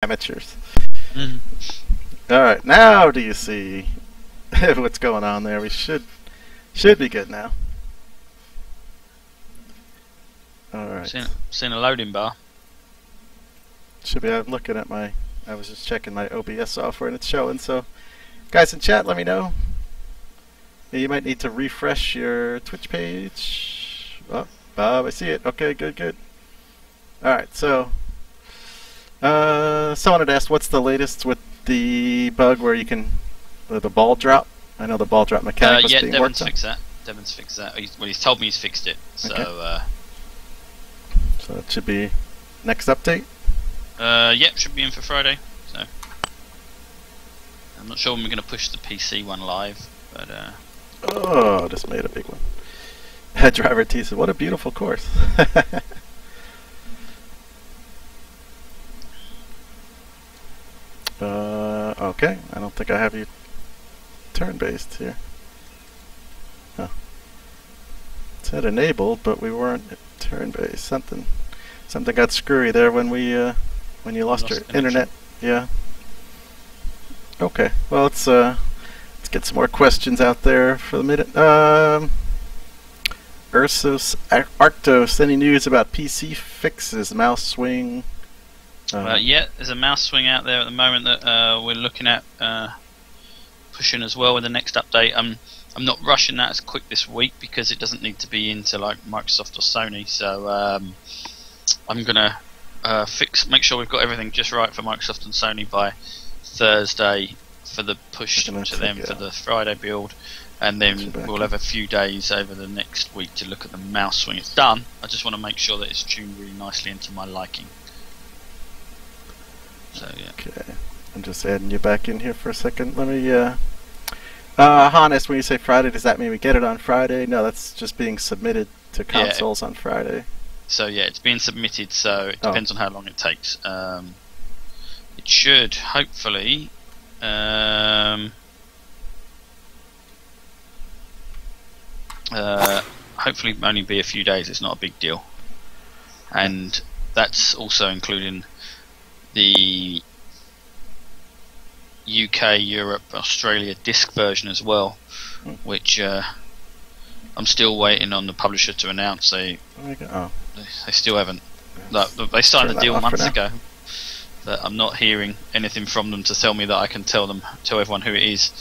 amateurs. Mm. Alright, now do you see what's going on there? We should be good now. Alright. Seen a loading bar. Should be. I'm looking at my. I was just checking my OBS software and it's showing. So, guys in chat, let me know. Yeah, you might need to refresh your Twitch page. Oh, Bob, I see it. Okay, good. All right, so someone had asked, what's the latest with the bug where you can the ball drop? I know the ball drop mechanic was being worked on. Devon's fixed that. He's told me he's fixed it. So, okay. So it should be next update. Yep, should be in for Friday. So I'm not sure when we're going to push the PC one live, but oh, just made a big one. Driver T said, "What a beautiful course." Okay, I don't think I have you turn-based here. Huh. It said enabled, but we weren't turn-based. Something got screwy there when you lost your internet. Yeah. Okay. Well, let's get some more questions out there for the minute. Ursus Arctos, any news about PC fixes, mouse swing? Yeah, there's a mouse swing out there at the moment that we're looking at pushing as well with the next update. I'm not rushing that as quick this week because it doesn't need to be into like Microsoft or Sony. So I'm gonna make sure we've got everything just right for Microsoft and Sony by Thursday for the push to them for the Friday build, and then we'll have a few days over the next week to look at the mouse swing. It's done. I just want to make sure that it's tuned really nicely into my liking. So yeah. Okay, I'm just adding you back in here for a second. Let me. Hannes, when you say Friday, does that mean we get it on Friday? No, that's just being submitted to consoles on Friday. So yeah, it's being submitted. So it depends on how long it takes. It should hopefully. Hopefully only be a few days. It's not a big deal, and that's also including the UK, Europe, Australia disc version as well, which I'm still waiting on the publisher to announce. They still haven't. They signed the deal months ago, but I'm not hearing anything from them to tell me that I can tell everyone who it is.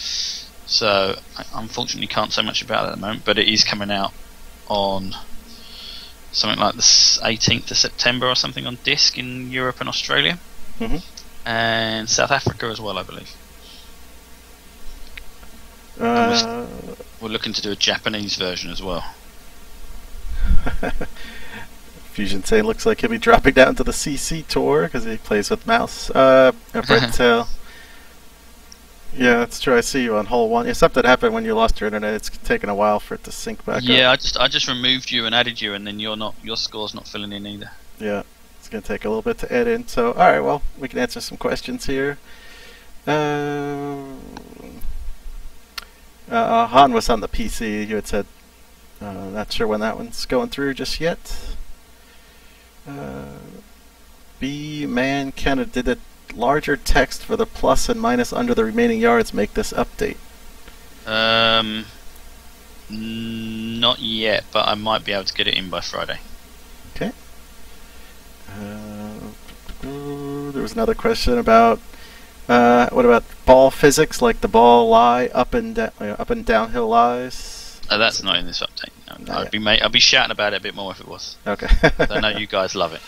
So I unfortunately can't say much about it at the moment, but it is coming out on something like the 18th of September or something on disc in Europe and Australia. And South Africa as well, I believe. We're looking to do a Japanese version as well. Fusion saying looks like he'll be dropping down to the CC tour because he plays with mouse. Yeah, that's true. I see you on hole 1. Yeah, something happened when you lost your internet. It's taken a while for it to sync back up. Yeah, I just removed you and added you, and then your score's not filling in either. Yeah. It's going to take a little bit to add in. So, alright, well, we can answer some questions here. Han was on the PC. You had said, not sure when that one's going through just yet. B-Man kind of did a larger text for the plus and minus under the remaining yards make this update. Not yet, but I might be able to get it in by Friday. Okay. There was another question about what about ball physics, like the ball lie up and downhill lies. That's not in this update. No, I'd be shouting about it a bit more if it was. Okay. I know you guys love it.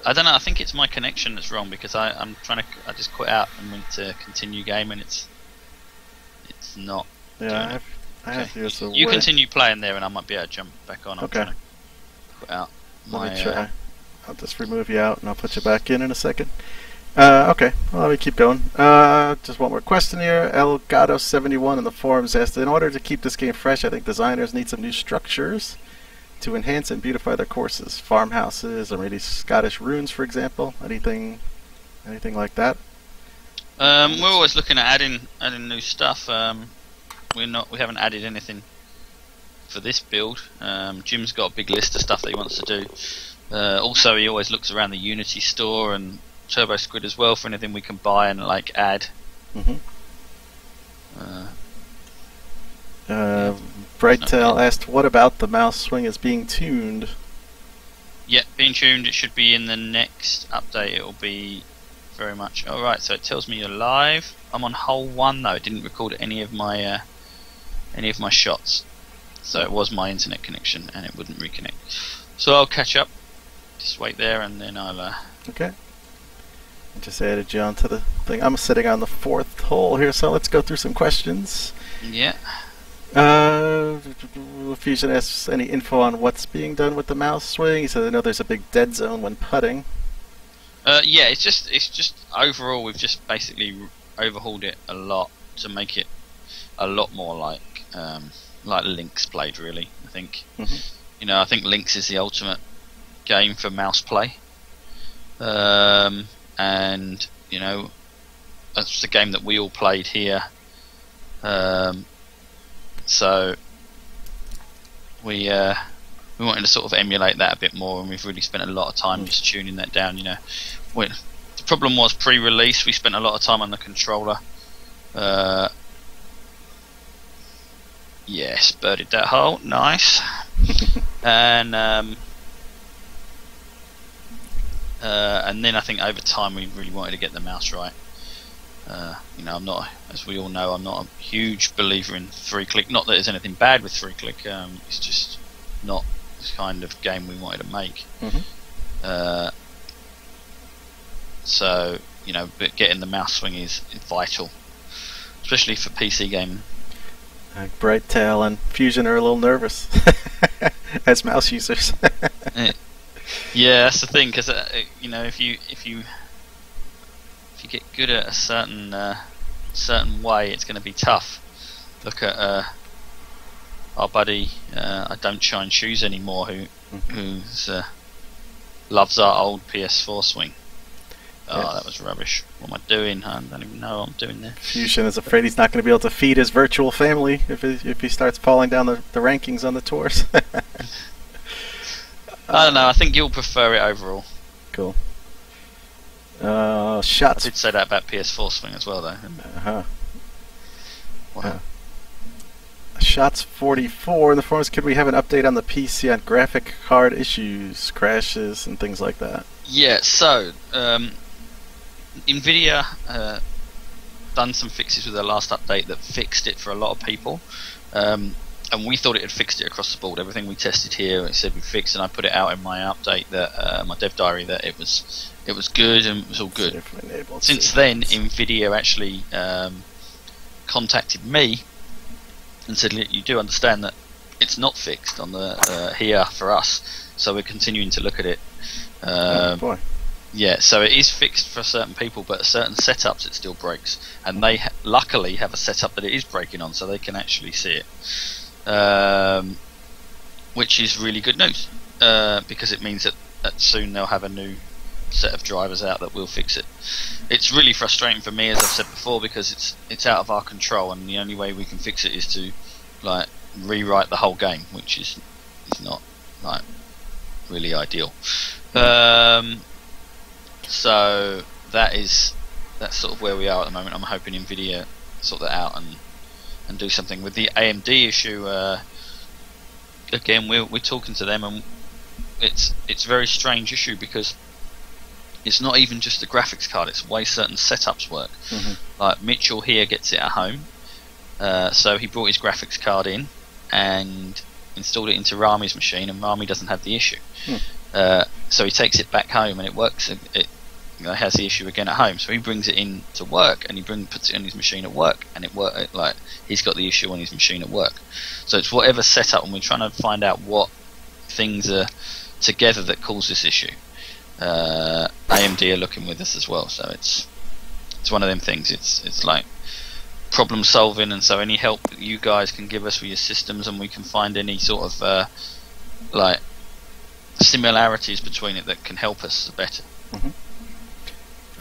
I don't know. I think it's my connection that's wrong because I just quit out and went to continue game and it's not. Yeah, I have here. You continue playing there and I might be able to jump back on. I'm okay. trying to quit out. Let me try. I'll just remove you out and I'll put you back in a second. Okay, well, let me keep going. Just one more question here. Elgato71 in the forums asked, in order to keep this game fresh, I think designers need some new structures to enhance and beautify their courses. Farmhouses or maybe Scottish runes, for example. Anything like that? We're always looking at adding new stuff. We haven't added anything for this build. Jim's got a big list of stuff that he wants to do. Also, he always looks around the Unity store and Turbo Squid as well for anything we can buy and like add. Brighttail asked, what about the mouse swing is being tuned? Yeah, being tuned. It should be in the next update. It will be very much. Alright, so it tells me you're live. I'm on hole 1 though. It didn't record any of my shots. So it was my internet connection and it wouldn't reconnect. So I'll catch up. Just wait there and then I'll... Okay. I just added you onto the thing. I'm sitting on the 4th hole here, so let's go through some questions. Yeah. Fusion asks any info on what's being done with the mouse swing. He says I know there's a big dead zone when putting. Yeah, it's just overall we've just basically overhauled it a lot to make it a lot more like Lynx played, really. I think you know, I think Lynx is the ultimate game for mouse play, and you know, that's the game that we all played here. So we wanted to sort of emulate that a bit more, and we've really spent a lot of time just tuning that down. You know, the problem was pre-release we spent a lot of time on the controller. Yes, birded that hole, nice. And then I think over time we really wanted to get the mouse right. You know, I'm not, as we all know, I'm not a huge believer in 3-click. Not that there's anything bad with 3-click. It's just not the kind of game we wanted to make. So you know, but getting the mouse swing is vital, especially for PC gaming. Brighttail and Fusion are a little nervous as mouse users. Yeah, that's the thing, because you know, if you get good at a certain way, it's going to be tough. Look at our buddy, I don't shine shoes anymore, who loves our old PS4 swing. Oh, that was rubbish. What am I doing? I don't even know what I'm doing there. Fusion is afraid he's not going to be able to feed his virtual family if he starts falling down the rankings on the tours. I don't know. I think you'll prefer it overall. Cool. Shots. I did say that about PS4 swing as well, though. Wow. Shots 44 in the forums. Could we have an update on the PC on graphic card issues, crashes, and things like that? Yeah. So, Nvidia done some fixes with their last update that fixed it for a lot of people, and we thought it had fixed it across the board. Everything we tested here, it said we fixed, and I put it out in my update that my dev diary that it was good and it was all good. Since then, Nvidia actually contacted me and said, you do understand that it's not fixed on the here for us, so we're continuing to look at it. Oh boy. Yeah, so it is fixed for certain people, but certain setups it still breaks, and they luckily have a setup that it is breaking on, so they can actually see it, which is really good news, because it means that soon they'll have a new set of drivers out that will fix it. It's really frustrating for me, as I've said before, because it's out of our control, and the only way we can fix it is to like rewrite the whole game, which is not like really ideal. So that's sort of where we are at the moment. I'm hoping Nvidia sort that out and do something with the AMD issue. Again, we're talking to them, and it's a very strange issue, because it's not even just the graphics card, it's the way certain setups work. Like Mitchell here gets it at home, so he brought his graphics card in and installed it into Rami's machine, and Rami doesn't have the issue. So he takes it back home and it works. It has the issue again at home. So he brings it in to work, and he puts it on his machine at work, and like he's got the issue on his machine at work. So it's whatever setup, and we're trying to find out what things are together that cause this issue. AMD are looking with us as well, so it's one of them things. It's like problem solving, and so any help that you guys can give us with your systems, and we can find any sort of like similarities between it that can help us, the better.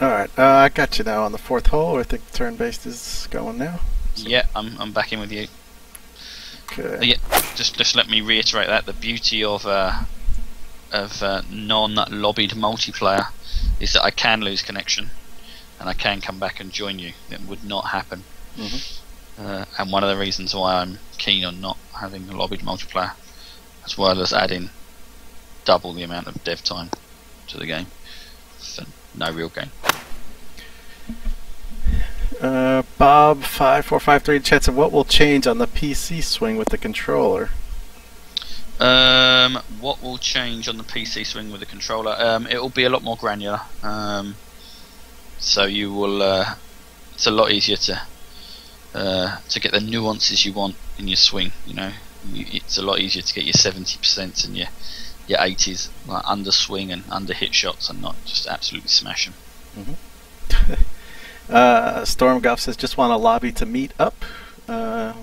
Alright, I got you now on the 4th hole. I think turn-based is going now. So. Yeah, I'm back in with you. Okay. Yeah, just let me reiterate that the beauty of non-lobbied multiplayer is that I can lose connection, and I can come back and join you. It would not happen. And one of the reasons why I'm keen on not having a lobbied multiplayer, as well as adding double the amount of dev time to the game for no real gain. Bob5453 chat said, what will change on the PC swing with the controller? What will change on the PC swing with the controller? It will be a lot more granular. So you will. It's a lot easier to get the nuances you want in your swing. You know, it's a lot easier to get your 70% and your 80s like under swing and under hit shots, and not just absolutely smash them. Stormguff says, just want a lobby to meet up. I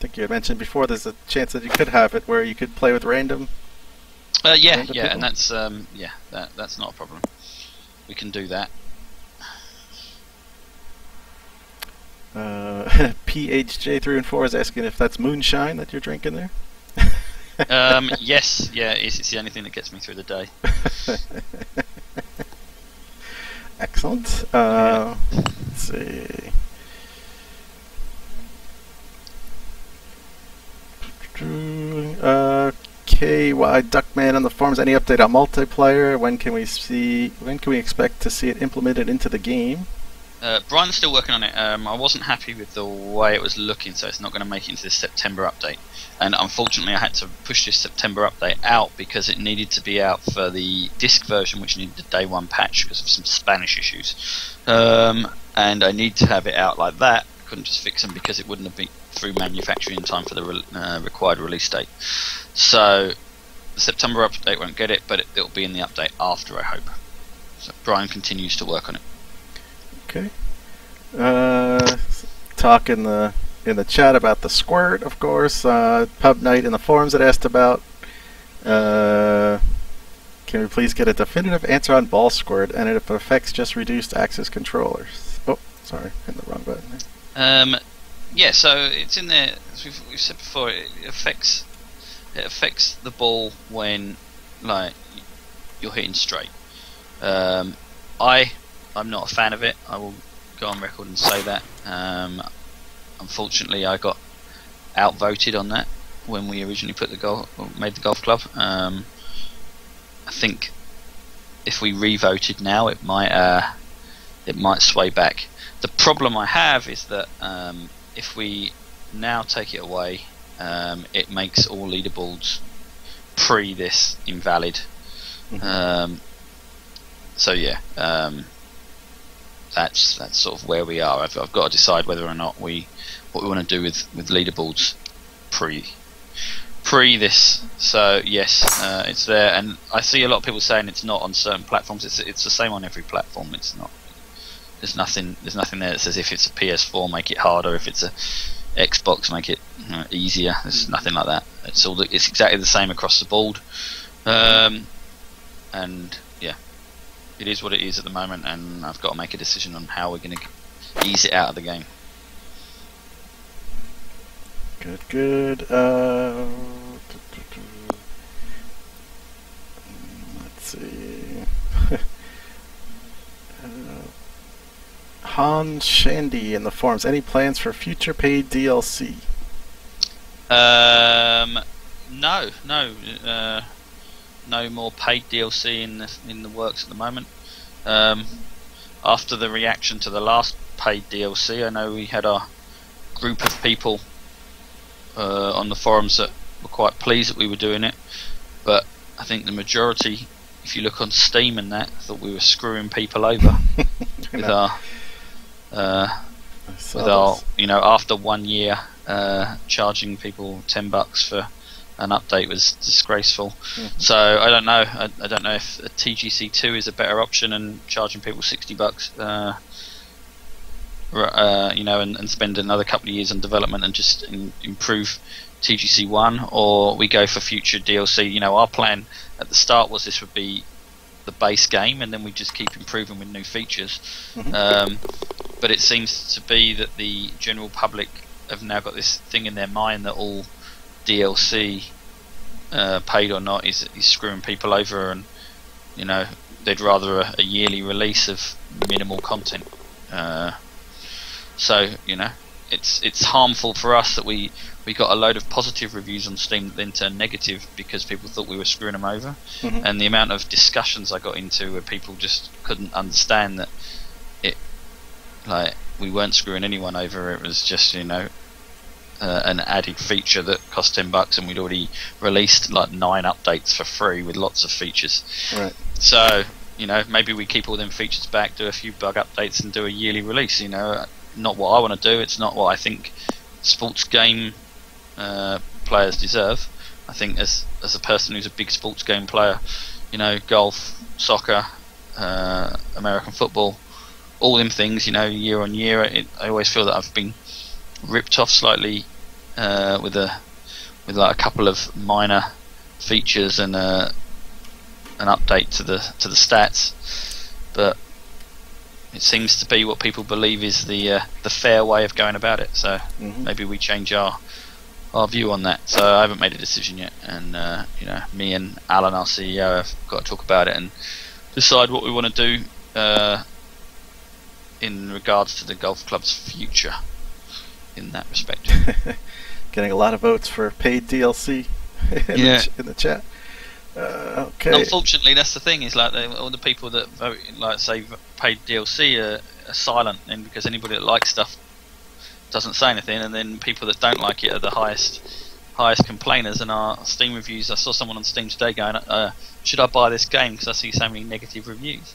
think you had mentioned before there's a chance that you could have it where you could play with random. Yeah, and that's that's not a problem. We can do that. PHJ3 and 4 is asking if that's moonshine that you're drinking there. Yes, it's the only thing that gets me through the day. Excellent. Let's see. KY Duckman on the forums. Any update on multiplayer? When can we expect to see it implemented into the game? Brian's still working on it. I wasn't happy with the way it was looking, so it's not going to make it into this September update. And unfortunately, I had to push this September update out because it needed to be out for the disc version, which needed a day one patch because of some Spanish issues. And I need to have it out like that. I couldn't just fix them because it wouldn't have been through manufacturing in time for the required release date. So the September update won't get it, but it'll be in the update after, I hope. So Brian continues to work on it. Okay. Talk in the chat about the squirt, of course. Pub Night in the forums had asked about. Can we please get a definitive answer on ball squirt and if it affects just reduced access controllers? Oh, sorry, hit the wrong button. Yeah, so it's in there. As we've said before, it affects the ball when like you're hitting straight. I'm not a fan of it. I will go on record and say that. Unfortunately, I got outvoted on that when we originally made the golf club. I think if we re-voted now, it might sway back. The problem I have is that if we now take it away, it makes all leaderboards pre this invalid. So yeah. That's sort of where we are. I've got to decide whether or not what we want to do with leaderboards pre this. So yes, it's there, and I see a lot of people saying it's not on certain platforms. It's the same on every platform. It's not. There's nothing there that says if it's a PS4 make it harder, if it's a Xbox make it easier. There's nothing like that. It's exactly the same across the board, and yeah. It is what it is at the moment, and I've got to make a decision on how we're going to ease it out of the game. Good. Let's see. Han Shandy in the forums. Any plans for future paid DLC? No. No more paid DLC in the works at the moment. After the reaction to the last paid DLC, I know we had a group of people on the forums that were quite pleased that we were doing it, but I think the majority, if you look on Steam and that, thought we were screwing people over with our after 1 year charging people $10 for an update was disgraceful. So I don't know. I don't know if a TGC2 is a better option and charging people $60, and spend another couple of years on development and just improve TGC1, or we go for future DLC. Our plan at the start was this would be the base game, and then we just keep improving with new features. But it seems to be that the general public have now got this thing in their mind that all DLC, paid or not, is screwing people over, and they'd rather a yearly release of minimal content. So it's harmful for us that we got a load of positive reviews on Steam that then turned negative because people thought we were screwing them over. And the amount of discussions I got into where people just couldn't understand that we weren't screwing anyone over. It was just an added feature that cost $10, and we'd already released like 9 updates for free with lots of features. Right. So maybe we keep all them features back, do a few bug updates, and do a yearly release. Not what I want to do. It's not what I think sports game players deserve. I think as a person who's a big sports game player, golf, soccer, American football, all them things, year on year, I always feel that I've been ripped off slightly with like a couple of minor features and an update to the stats, but it seems to be what people believe is the fair way of going about it. So maybe we change our view on that. So I haven't made a decision yet, and me and Alan, our CEO, have got to talk about it and decide what we want to do in regards to the golf club's future in that respect. Getting a lot of votes for paid DLC in the chat. Okay. Unfortunately, that's the thing. Is like all the people that vote, like say paid DLC, are silent, and because anybody that likes stuff doesn't say anything, and then people that don't like it are the highest complainers. And our Steam reviews, I saw someone on Steam today going, "Should I buy this game because I see so many negative reviews?"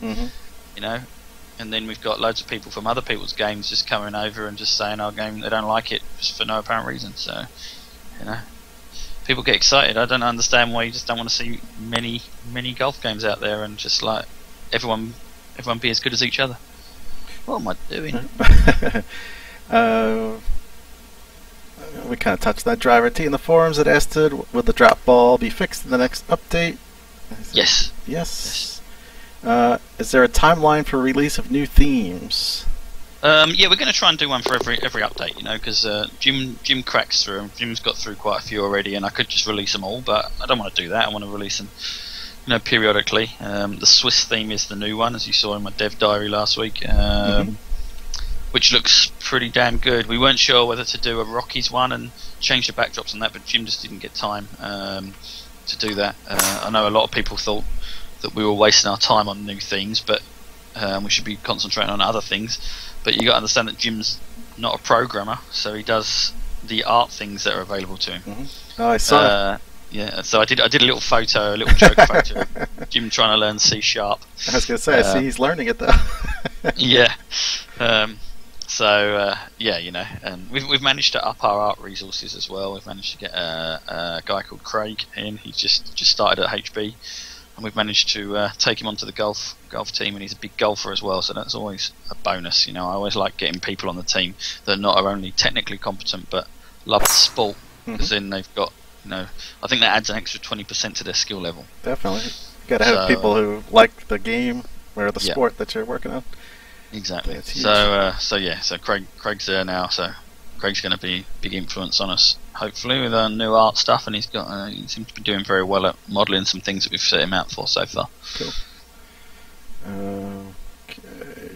And then we've got loads of people from other people's games just coming over and just saying our game they don't like it just for no apparent reason. So people get excited. I don't understand why you just don't want to see many golf games out there and just like everyone be as good as each other. What am I doing? We kind of touched that. Driver T in the forums that asked, will the drop ball be fixed in the next update? Yes. Is there a timeline for release of new themes? Yeah, we're going to try and do one for every update, because Jim cracks through them. Jim's got through quite a few already, and I could just release them all, but I don't want to do that. I want to release them, periodically. The Swiss theme is the new one, as you saw in my dev diary last week, which looks pretty damn good. We weren't sure whether to do a Rockies one and change the backdrops on that, but Jim just didn't get time to do that. I know a lot of people thought that we were wasting our time on new themes, but we should be concentrating on other things. But you got to understand that Jim's not a programmer, so he does the art things that are available to him. Oh, I saw. Yeah, so I did a little photo, a little joke photo of Jim trying to learn C#. I was going to say, I see he's learning it though. Yeah. And we've managed to up our art resources as well. We've managed to get a guy called Craig in. He just started at HB. And we've managed to take him onto the golf team, and he's a big golfer as well, so that's always a bonus. I always like getting people on the team that not are only technically competent but love the sport, because then they've got, I think that adds an extra 20% to their skill level. Definitely, you got to have people who like the game or the sport that you're working on. Exactly. So Craig's there now, so Craig's going to be a big influence on us, hopefully, with our new art stuff, and he seems to be doing very well at modelling some things that we've set him out for so far. Cool. Okay.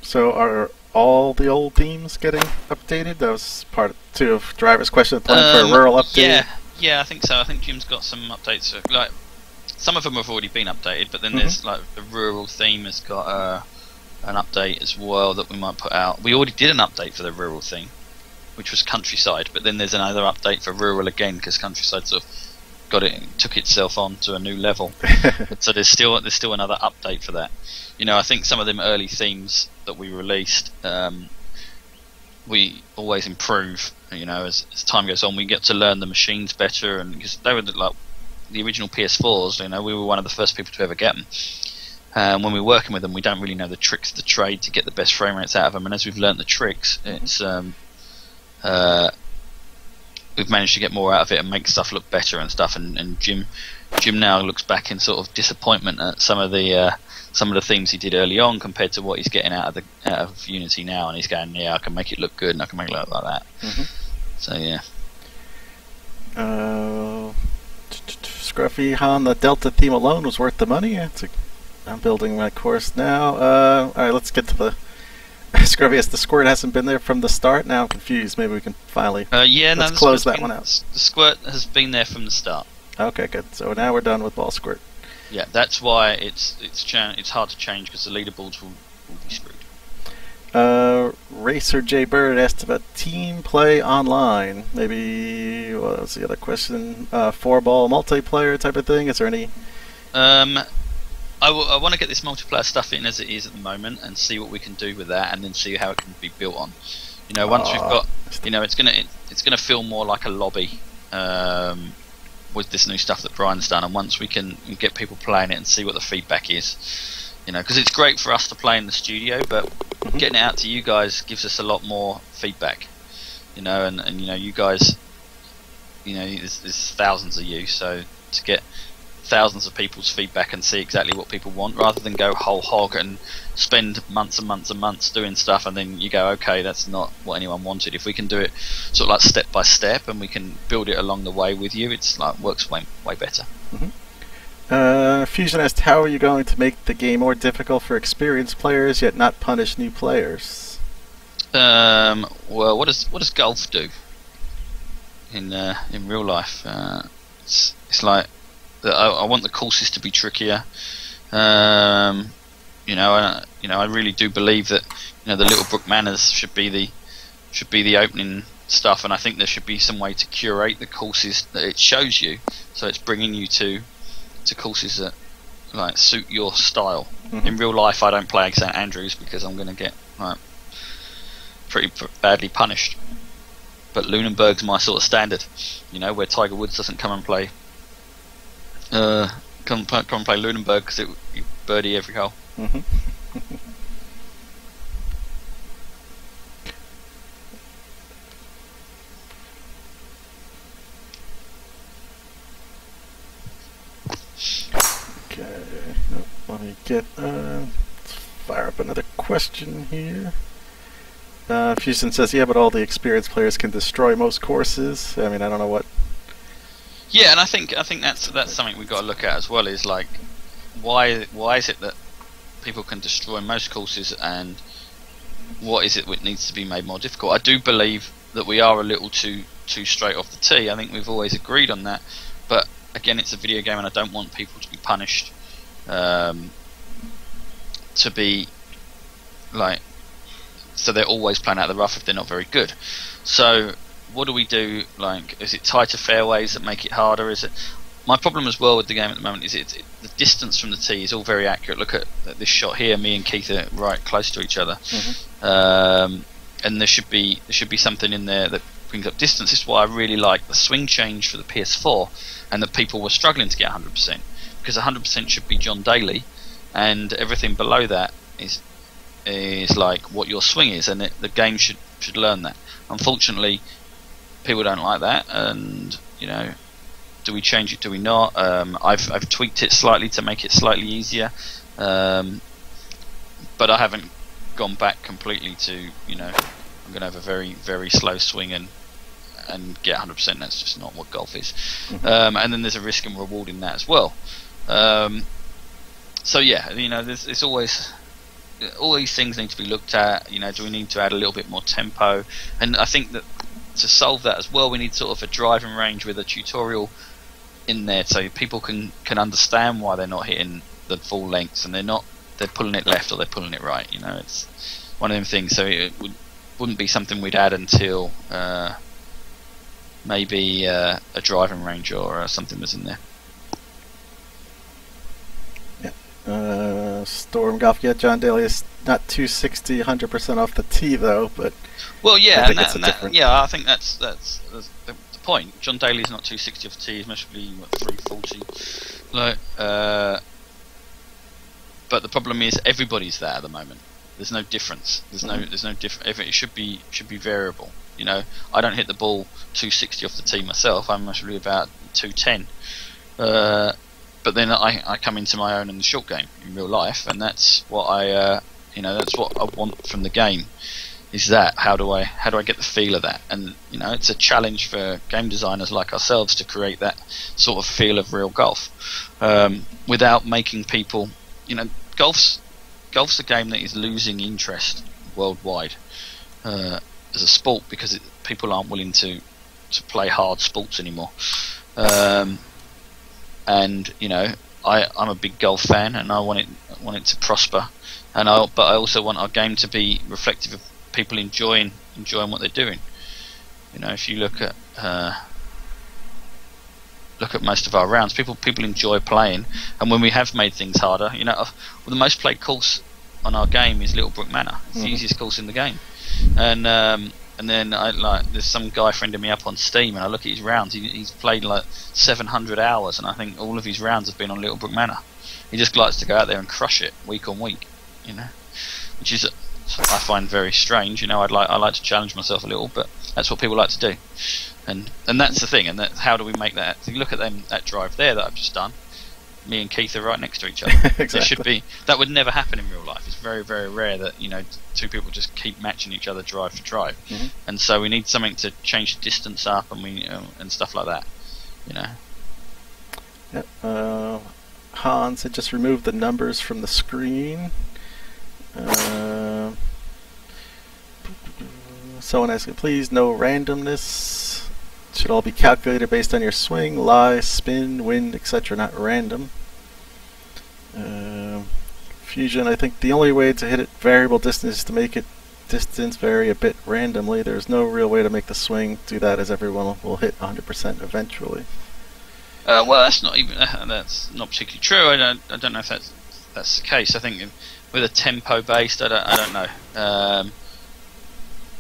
So are all the old themes getting updated? That was part 2 of Driver's question, plan for a rural update. Yeah, I think so. I think Jim's got some updates. Like some of them have already been updated, but then there's like the rural theme has got an update as well that we might put out. We already did an update for the rural theme, which was Countryside, but then there's another update for rural again because Countryside sort of took itself on to a new level. So there's still another update for that. I think some of them early themes that we released, we always improve. As time goes on, we get to learn the machines better, and because they were like the original PS4s, we were one of the first people to ever get them. When we're working with them, we don't really know the tricks of the trade to get the best frame rates out of them, and as we've learned the tricks, it's we've managed to get more out of it and make stuff look better and stuff. And Jim now looks back in sort of disappointment at some of the themes he did early on compared to what he's getting out of Unity now, and he's going, I can make it look good and I can make it look like that. So yeah. Scruffy Han, the Delta theme alone was worth the money. I'm building my course now. All right, let's get to the Scruvius. The squirt hasn't been there from the start. Now I'm confused. Maybe we can finally let's close that one out. The squirt has been there from the start. Okay, good. So now we're done with ball squirt. Yeah, that's why it's hard to change because the leaderboards will be screwed. Racer J Bird asked about team play online. Maybe what was the other question? 4-ball multiplayer type of thing. Is there any? I want to get this multiplayer stuff in as it is at the moment and see what we can do with that, and then see how it can be built on. You know, once we've got, you know, it's gonna feel more like a lobby with this new stuff that Brian's done, and once we can get people playing it and see what the feedback is, you know, because it's great for us to play in the studio, but getting it out to you guys gives us a lot more feedback. You know, and you know, you guys, you know, there's thousands of you, so to get thousands of people's feedback and see exactly what people want, rather than go whole hog and spend months and months and months doing stuff and then you go, okay, that's not what anyone wanted. If we can do it sort of like step by step and we can build it along the way with you, it's like works way better. Fusion asked, how are you going to make the game more difficult for experienced players yet not punish new players? Well, what does golf do in real life? It's like I want the courses to be trickier. You know, I really do believe that, you know, the Littlebrook Manors should be the opening stuff, and I think there should be some way to curate the courses that it shows you, so it's bringing you to courses that like suit your style. In real life, I don't play St Andrews because I'm going to get like pretty badly punished. But Lunenburg's my sort of standard, you know, where Tiger Woods doesn't come and play. Come and play Lunenburg because you birdie every hole. Okay, let me get let's fire up another question here. Fusion says, yeah, but all the experienced players can destroy most courses. I mean, I don't know what. Yeah, and I think that's something we've got to look at as well. Is like, why is it that people can destroy most courses, and what is it that needs to be made more difficult? I do believe that we are a little too straight off the tee. I think we've always agreed on that, but again, it's a video game, and I don't want people to be punished. To be like, so they're always playing out of the rough if they're not very good. So what do we do? Like, is it tighter fairways that make it harder? Is it? My problem as well with the game at the moment is the distance from the tee is all very accurate. Look at this shot here. Me and Keith are right close to each other, and there should be something in there that brings up distance. This is why I really like the swing change for the PS4, and that people were struggling to get 100%, because 100% should be John Daly, and everything below that is like what your swing is, and the game should learn that. Unfortunately, people don't like that, and you know, do we change it? Do we not? I've tweaked it slightly to make it slightly easier, but I haven't gone back completely to, you know, I'm going to have a very, very slow swing and get 100%. That's just not what golf is. And then there's a risk and reward in that as well. So yeah, you know, it's always, all these things need to be looked at. You know, do we need to add a little bit more tempo? And I think that to solve that as well, we need sort of a driving range with a tutorial in there, so people can understand why they're not hitting the full lengths, and they're pulling it left or they're pulling it right. You know, it's one of them things. So it wouldn't be something we'd add until maybe a driving range or something was in there. Storm Golf, yeah, John Daly is not 260 100% off the tee though, but well, yeah, I think that's the point. John Daly's not 260 off the tee; he's must be 340. Like, but the problem is everybody's there at the moment. There's no difference. There's no difference. It should be variable. You know, I don't hit the ball 260 off the tee myself. I'm actually about 210. But then I come into my own in the short game in real life, and that's what that's what I want from the game. Is that how do I get the feel of that? And you know, it's a challenge for game designers like ourselves to create that sort of feel of real golf, without making people golf's a game that is losing interest worldwide as a sport because people aren't willing to play hard sports anymore. And I'm a big golf fan, and I want it to prosper. But I also want our game to be reflective of people enjoying what they're doing. If you look at most of our rounds, people enjoy playing, and when we have made things harder, the most played course on our game is Littlebrook Manor. It's the easiest course in the game, and then there's some guy friending me up on Steam, and I look at his rounds. He's played like 700 hours, and I think all of his rounds have been on Littlebrook Manor. He just likes to go out there and crush it week on week, which is I find very strange. I like to challenge myself a little, but that's what people like to do, and that's the thing. And how do we make that? If you look at that drive there that I've just done, me and Keith are right next to each other. Exactly. That would never happen in real life. It's very, very rare that two people just keep matching each other drive for drive, and so we need something to change the distance up and stuff like that. Yep. Hans had just removed the numbers from the screen. Someone asking, please, no randomness. Should all be calculated based on your swing, lie, spin, wind, etc., not random. Fusion, I think the only way to hit it variable distance is to make it distance vary a bit randomly. There's no real way to make the swing do that, as everyone will hit 100% eventually. Well, that's not particularly true. I don't know if that's the case. I think with a tempo based, I don't know.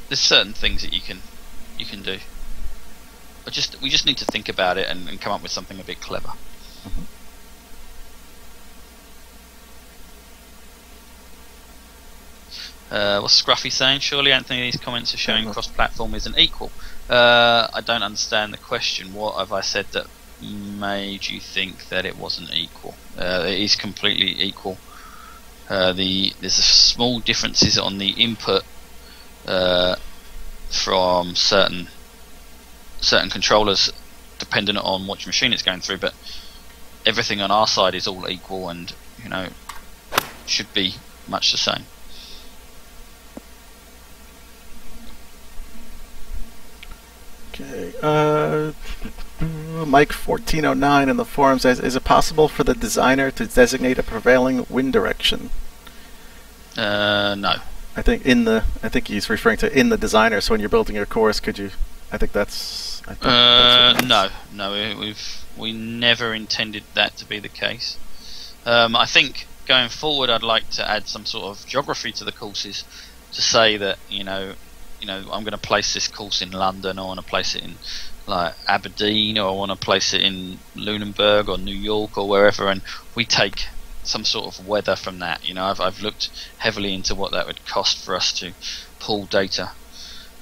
There's certain things that you can do, but we just need to think about it and come up with something a bit clever. What's Scruffy saying? Surely, Anthony, these comments are showing cross-platform isn't equal. I don't understand the question. What have I said that made you think that it wasn't equal? It is completely equal. There's a small differences on the input from certain controllers, depending on which machine it's going through. But everything on our side is all equal, and should be much the same. Okay. Mike 1409 in the forums says, is it possible for the designer to designate a prevailing wind direction? No. I think he's referring to in the designer. So when you're building your course, could you? That's no. We never intended that to be the case. I think going forward, I'd like to add some sort of geography to the courses to say that I'm going to place this course in London, or I want to place it in like Aberdeen, or I want to place it in Lunenburg or New York or wherever, and we take some sort of weather from that. I've looked heavily into what that would cost for us to pull data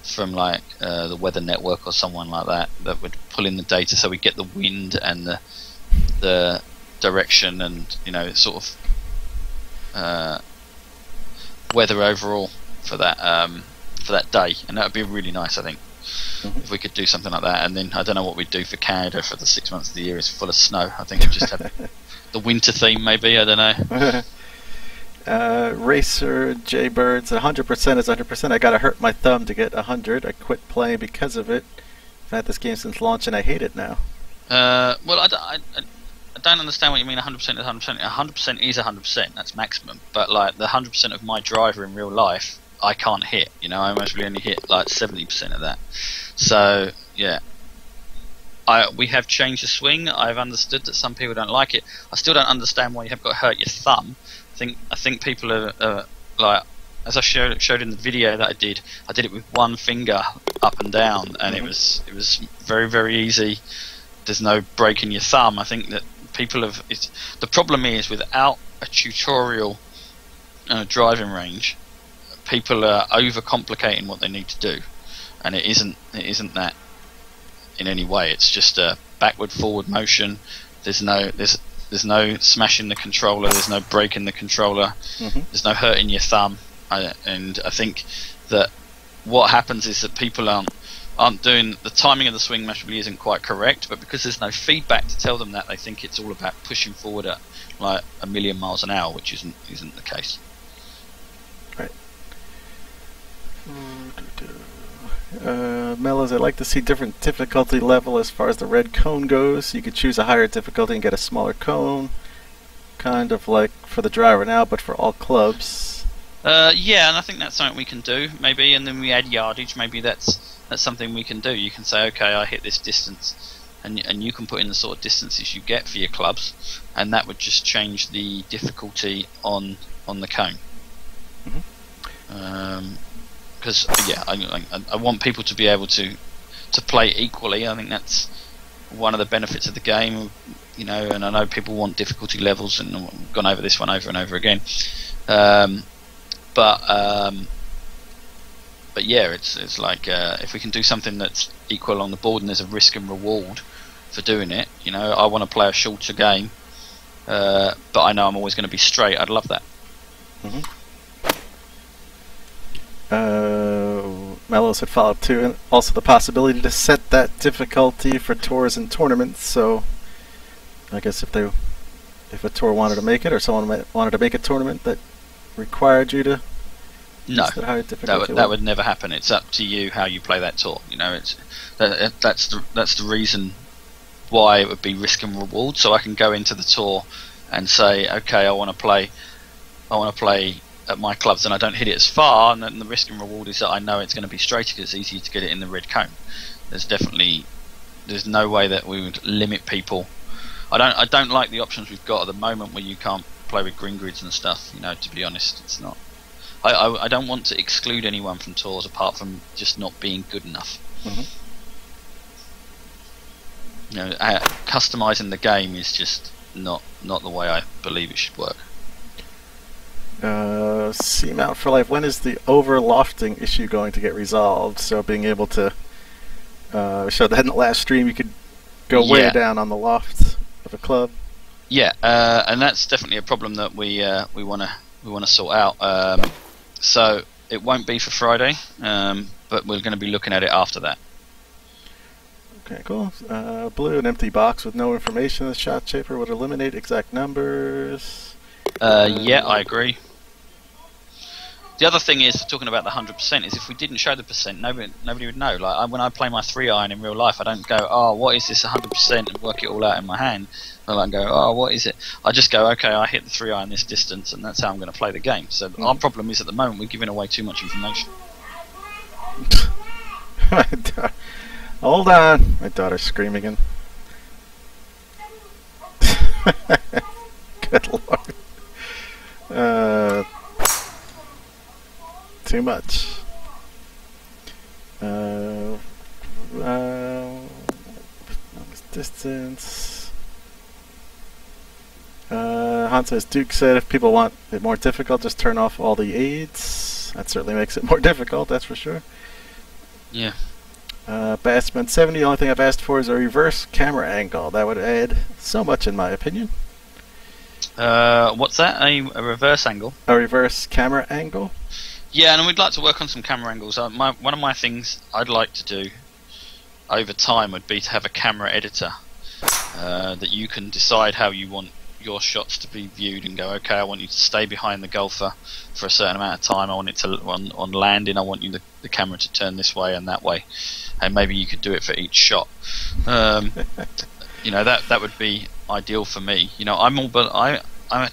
from like the Weather Network or someone like that would pull in the data, so we get the wind and the direction and sort of weather overall for that day, and that would be really nice, I think. If we could do something like that. And then I don't know what we'd do for Canada for the 6 months of the year is full of snow. I think we'd just have the winter theme, maybe. I don't know. Racer J Birds, 100% is 100%. I gotta hurt my thumb to get 100. I quit playing because of it. I've had this game since launch and I hate it now. Well, I don't understand what you mean. 100% is 100%. 100% is 100%. That's maximum. But like the 100% of my driver in real life, I can't hit. I mostly only hit like 70% of that. So yeah, we have changed the swing. I've understood that some people don't like it. I still don't understand why you have got to hurt your thumb. I think people are like, as I showed in the video that I did it with one finger up and down, and it was very, very easy. There's no breaking your thumb. I think that people have. The problem is without a tutorial driving range, people are overcomplicating what they need to do, and it isn't that in any way. It's just a backward forward motion. There's no smashing the controller, there's no breaking the controller, there's no hurting your thumb, and I think that what happens is that people aren't aren't doing the timing of the swing mash really isn't quite correct, but because there's no feedback to tell them that, they think it's all about pushing forward at like 1,000,000 miles an hour, which isn't the case. Right. Mellows, I'd like to see different difficulty level as far as the red cone goes. You could choose a higher difficulty and get a smaller cone, kind of like for the driver now, but for all clubs. Yeah, and I think that's something we can do, maybe, and then we add yardage. Maybe that's something we can do. You can say, okay, I hit this distance, and you can put in the sort of distances you get for your clubs, and that would just change the difficulty on the cone. Because I want people to be able to play equally. I think that's one of the benefits of the game, you know. And I know people want difficulty levels, and I've gone over this one over and over again. But yeah, it's like if we can do something that's equal on the board, and there's a risk and reward for doing it. You know, I want to play a shorter game, but I know I'm always going to be straight. I'd love that. Mellows had followed too, and also the possibility to set that difficulty for tours and tournaments. So, I guess if a tour wanted to make it, or someone wanted to make a tournament that required you to use that higher difficulty, that would never happen. It's up to you how you play that tour. You know, that's the reason why it would be risk and reward. So I can go into the tour and say, okay, I want to play at my clubs, and I don't hit it as far, and then the risk and reward is that I know it's going to be straighter because it's easier to get it in the red cone. There's no way that we would limit people. I don't like the options we've got at the moment where you can't play with green grids and stuff. You know, to be honest, it's not. I don't want to exclude anyone from tours apart from just not being good enough. You know, customizing the game is just not the way I believe it should work. Seamount for Life, when is the overlofting issue going to get resolved? So being able to show that in the last stream, you could go way down on the loft of a club. Yeah, and that's definitely a problem that we want to sort out. So it won't be for Friday, but we're going to be looking at it after that. Okay, cool. Blue, an empty box with no information in the shot shaper would eliminate exact numbers. Yeah, I agree. The other thing is, talking about the 100%, is if we didn't show the percent, nobody would know. Like when I play my 3-iron in real life, I don't go, oh, what is this 100%, and work it all out in my hand. I don't go, oh, what is it? I just go, okay, I hit the 3-iron this distance, and that's how I'm going to play the game. So our problem is, at the moment, we're giving away too much information. Hold on, my daughter's screaming again. Good lord. Too much. Distance. Han says, Duke said if people want it more difficult, just turn off all the aids. That certainly makes it more difficult, that's for sure. Yeah. Bassman 70, the only thing I've asked for is a reverse camera angle. That would add so much in my opinion. What's that? A reverse angle? A reverse camera angle? Yeah, and we'd like to work on some camera angles. One of my things I'd like to do over time would be to have a camera editor that you can decide how you want your shots to be viewed and go, okay, I want you to stay behind the golfer for a certain amount of time. I want it to on landing. I want the camera to turn this way and that way, and maybe you could do it for each shot. You know, that would be ideal for me. You know, I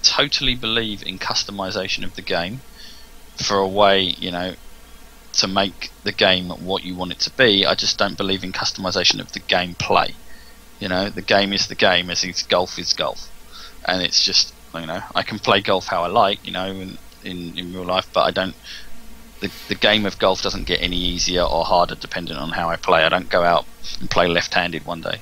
totally believe in customization of the game for a way, you know, to make the game what you want it to be. I just don't believe in customization of the gameplay. You know, the game is the game, as is golf is golf, and it's just, you know, I can play golf how I like, you know, in real life, but I don't. The game of golf doesn't get any easier or harder depending on how I play. I don't go out and play left-handed one day.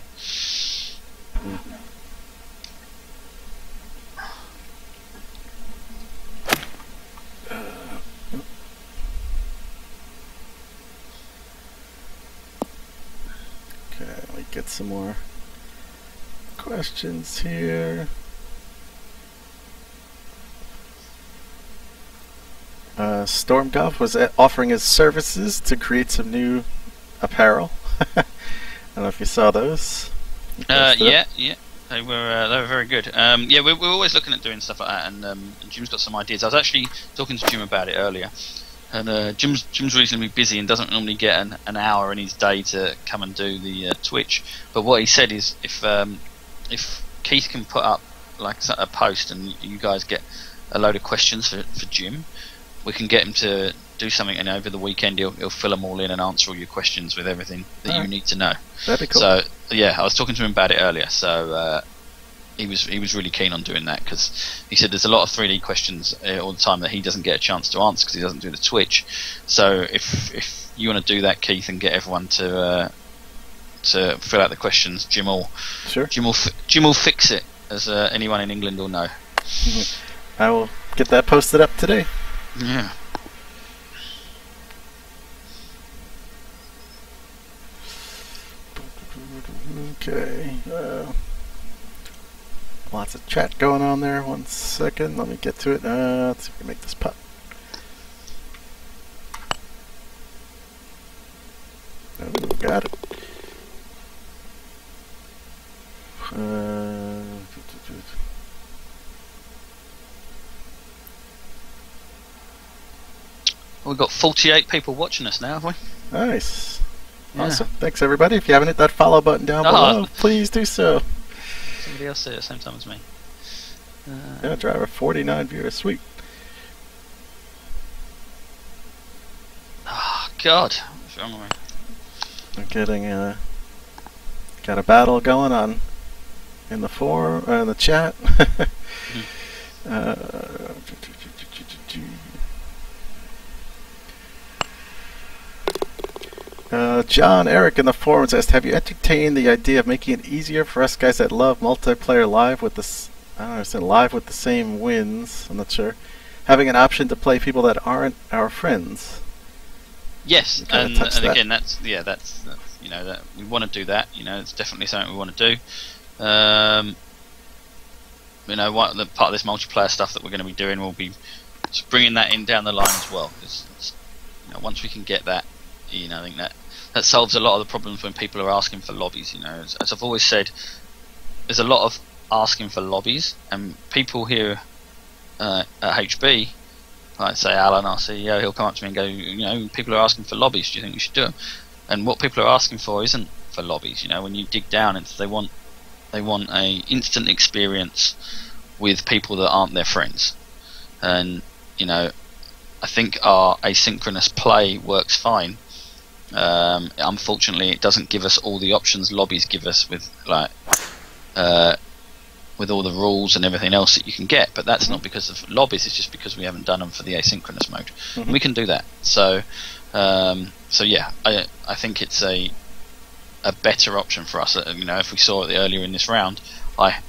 Okay, let me get some more questions here. Storm Golf was offering his services to create some new apparel. I don't know if you saw those. Yeah. They were very good. Yeah, we're always looking at doing stuff like that, and Jim's got some ideas. I was actually talking to Jim about it earlier, and Jim's reasonably busy and doesn't normally get an hour in his day to come and do the Twitch. But what he said is, if Keith can put up like a post and you guys get a load of questions for Jim, we can get him to do something, and over the weekend he'll fill them all in and answer all your questions with everything that you need to know. That'd be cool. So yeah, I was talking to him about it earlier. So he was really keen on doing that, because he said there's a lot of 3D questions all the time that he doesn't get a chance to answer because he doesn't do the Twitch. So if you want to do that, Keith, and get everyone to fill out the questions, Jim will fix it, as anyone in England will know. I will get that posted up today. Yeah. Okay. Lots of chat going on there. 1 second. Let me get to it. Let's see if we can make this pop. Oh, got it. We've got 48 people watching us now, have we? Nice. Yeah. Awesome. Thanks, everybody. If you haven't hit that follow button down below, please do so. Somebody else there at the same time as me. Yeah, driver 49 viewers. Sweet. Oh, God. What's wrong with me? I'm getting got a battle going on in the forum, in the chat. John Eric in the forums asked, have you entertained the idea of making it easier for us guys that love multiplayer live with this? I don't understand. Live with the same wins. I'm not sure. Having an option to play people that aren't our friends. Yes, and again, that's you know, that we want to do that. You know, it's definitely something we want to do. You know, what the part of this multiplayer stuff that we're going to be doing will be bringing that in down the line as well. Because you know, once we can get that, you know, I think that solves a lot of the problems when people are asking for lobbies. You know, as I've always said, there's a lot of asking for lobbies, and people here at HB, like say Alan, our CEO, he'll come up to me and go, you know, people are asking for lobbies. Do you think we should do them? And what people are asking for isn't for lobbies. You know, when you dig down, it's they want a instant experience with people that aren't their friends. And you know, I think our asynchronous play works fine. Unfortunately, it doesn't give us all the options lobbies give us with with all the rules and everything else that you can get. But that's not because of lobbies; it's just because we haven't done them for the asynchronous mode. And we can do that. So, yeah, I think it's a better option for us. You know, if we saw it earlier in this round, I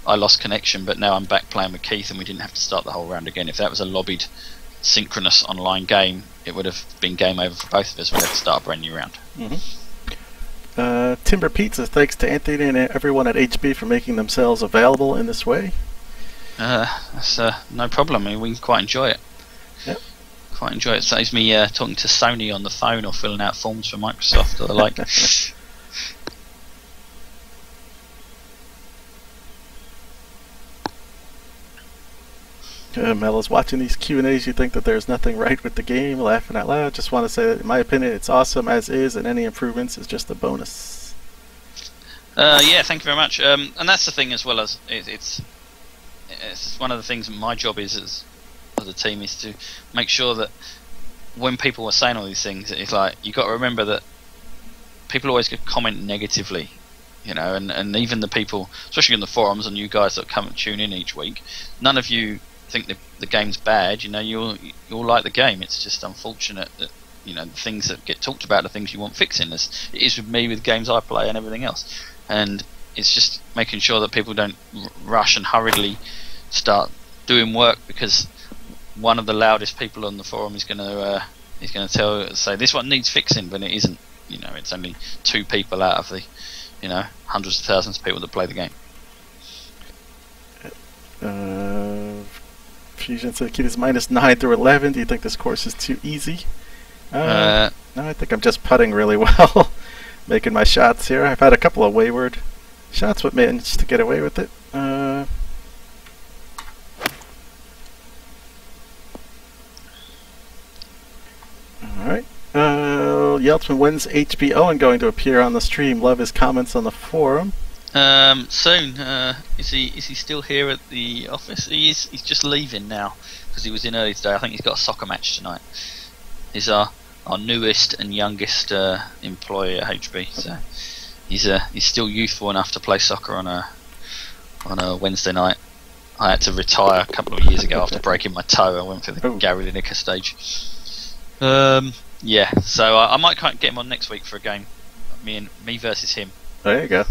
lost connection, but now I'm back playing with Keith, and we didn't have to start the whole round again. If that was a lobbied synchronous online game, it would have been game over for both of us. We'd have to start a brand new round. Timber Pizza, thanks to Anthony and everyone at HB for making themselves available in this way. That's no problem. I mean, we quite enjoy it. Yep. Quite enjoy it. It saves me talking to Sony on the phone or filling out forms for Microsoft or the like. Mella's watching these Q&As. You think that there's nothing right with the game, laughing out loud. Just want to say that in my opinion it's awesome as is, and any improvements is just a bonus. Yeah, thank you very much. And that's the thing as well, as it's one of the things my job is as a team is to make sure that when people are saying all these things, it's like you got to remember that people always could comment negatively, you know, and even the people, especially in the forums and you guys that come and tune in each week, none of you think the game's bad. You know, you'll like the game. It's just unfortunate that, you know, the things that get talked about are things you want fixing, as it is with me with games I play and everything else. And it's just making sure that people don't rush and hurriedly start doing work because one of the loudest people on the forum is going to say this one needs fixing, but it isn't. You know, it's only 2 people out of the, you know, hundreds of thousands of people that play the game. Fusion said kid is -9 through 11. Do you think this course is too easy? No, I think I'm just putting really well, making my shots here. I've had a couple of wayward shots, but managed to get away with it. Alright. Yeltsman wins HBO and going to appear on the stream. Love his comments on the forum. Soon. Is he still here at the office? He's just leaving now because he was in early today. I think he's got a soccer match tonight. He's our newest and youngest employee at HB. So he's still youthful enough to play soccer on a Wednesday night. I had to retire a couple of years ago after breaking my toe. I went through the Gary Lineker stage. Yeah, so I might get him on next week for a game. Me versus him. There you go.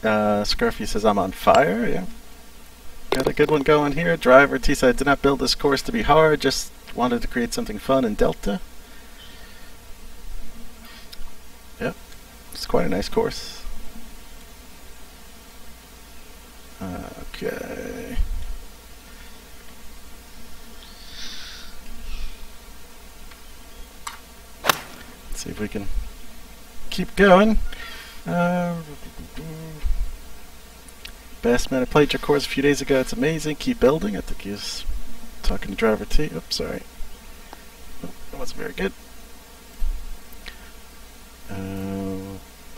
Scruffy says I'm on fire. Yeah, got a good one going here. Driver T-side did not build this course to be hard. Just wanted to create something fun in Delta. Yep, it's quite a nice course. Okay. Let's see if we can keep going. Best man, I played your course a few days ago. It's amazing. Keep building. I think he was talking to Driver T. Oops, sorry. Oh, that wasn't very good.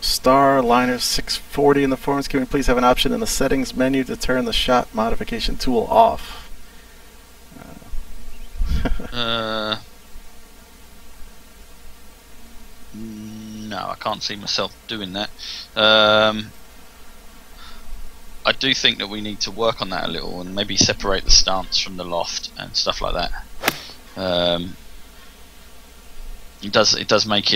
Star Liner 640 in the forums. Can we please have an option in the settings menu to turn the shot modification tool off? No, I can't see myself doing that. I do think that we need to work on that a little and maybe separate the stance from the loft and stuff like that. It does make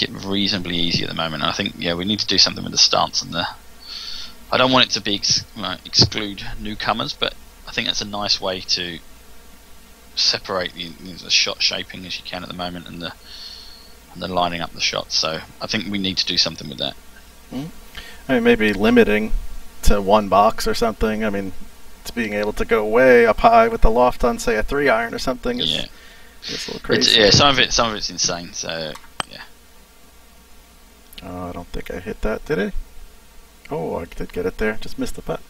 it reasonably easy at the moment. And I think we need to do something with the stance and the. I don't want it to be exclude newcomers, but I think that's a nice way to separate the shot shaping as you can at the moment and the lining up the shots. So I think we need to do something with that. I mean, maybe limiting to one box or something. I mean, to being able to go way up high with the loft on, say, a 3-iron or something is a little crazy. Some of it's insane. So yeah. Oh, I don't think I hit that, did I? Oh, I did get it there. Just missed the putt.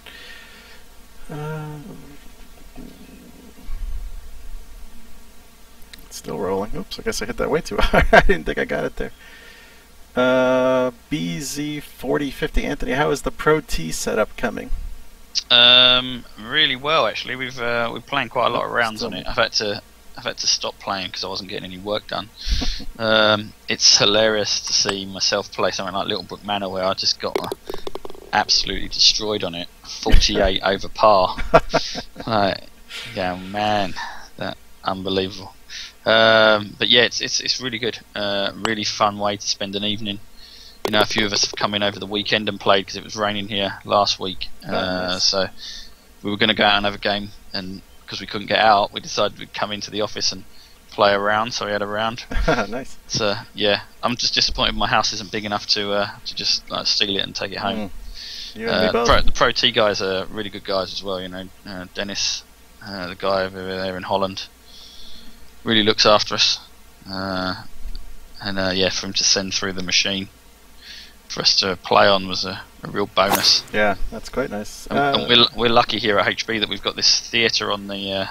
Still rolling. Oops, I guess I hit that way too hard. I didn't think I got it there. BZ4050 Anthony, how is the Pro T setup coming? Really well, actually. We're playing quite a lot of rounds on it. I've had to stop playing because I wasn't getting any work done. It's hilarious to see myself play something like Littlebrook Manor where I just got absolutely destroyed on it. 48 over par. Yeah, man, that unbelievable. But yeah, it's really good. Really fun way to spend an evening. You know, a few of us have come in over the weekend and played because it was raining here last week. So we were going to go out and have a game, and because we couldn't get out, we decided we'd come into the office and play a round. So we had a round. Nice. So yeah, I'm just disappointed my house isn't big enough to just steal it and take it home. The Pro T guys are really good guys as well. You know, Dennis, the guy over there in Holland, really looks after us. And yeah, for him to send through the machine for us to play on was a real bonus. Yeah, that's quite nice. And we're lucky here at HB that we've got this theatre on the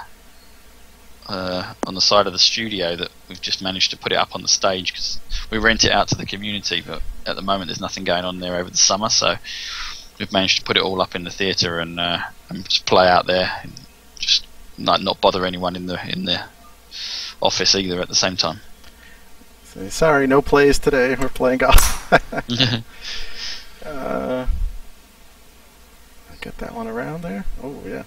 side of the studio that we've just managed to put it up on the stage because we rent it out to the community, but at the moment there's nothing going on there over the summer, so we've managed to put it all up in the theatre and just play out there and just not bother anyone in the office either at the same time. Sorry, no plays today. We're playing golf. I get that one around there. Oh yeah.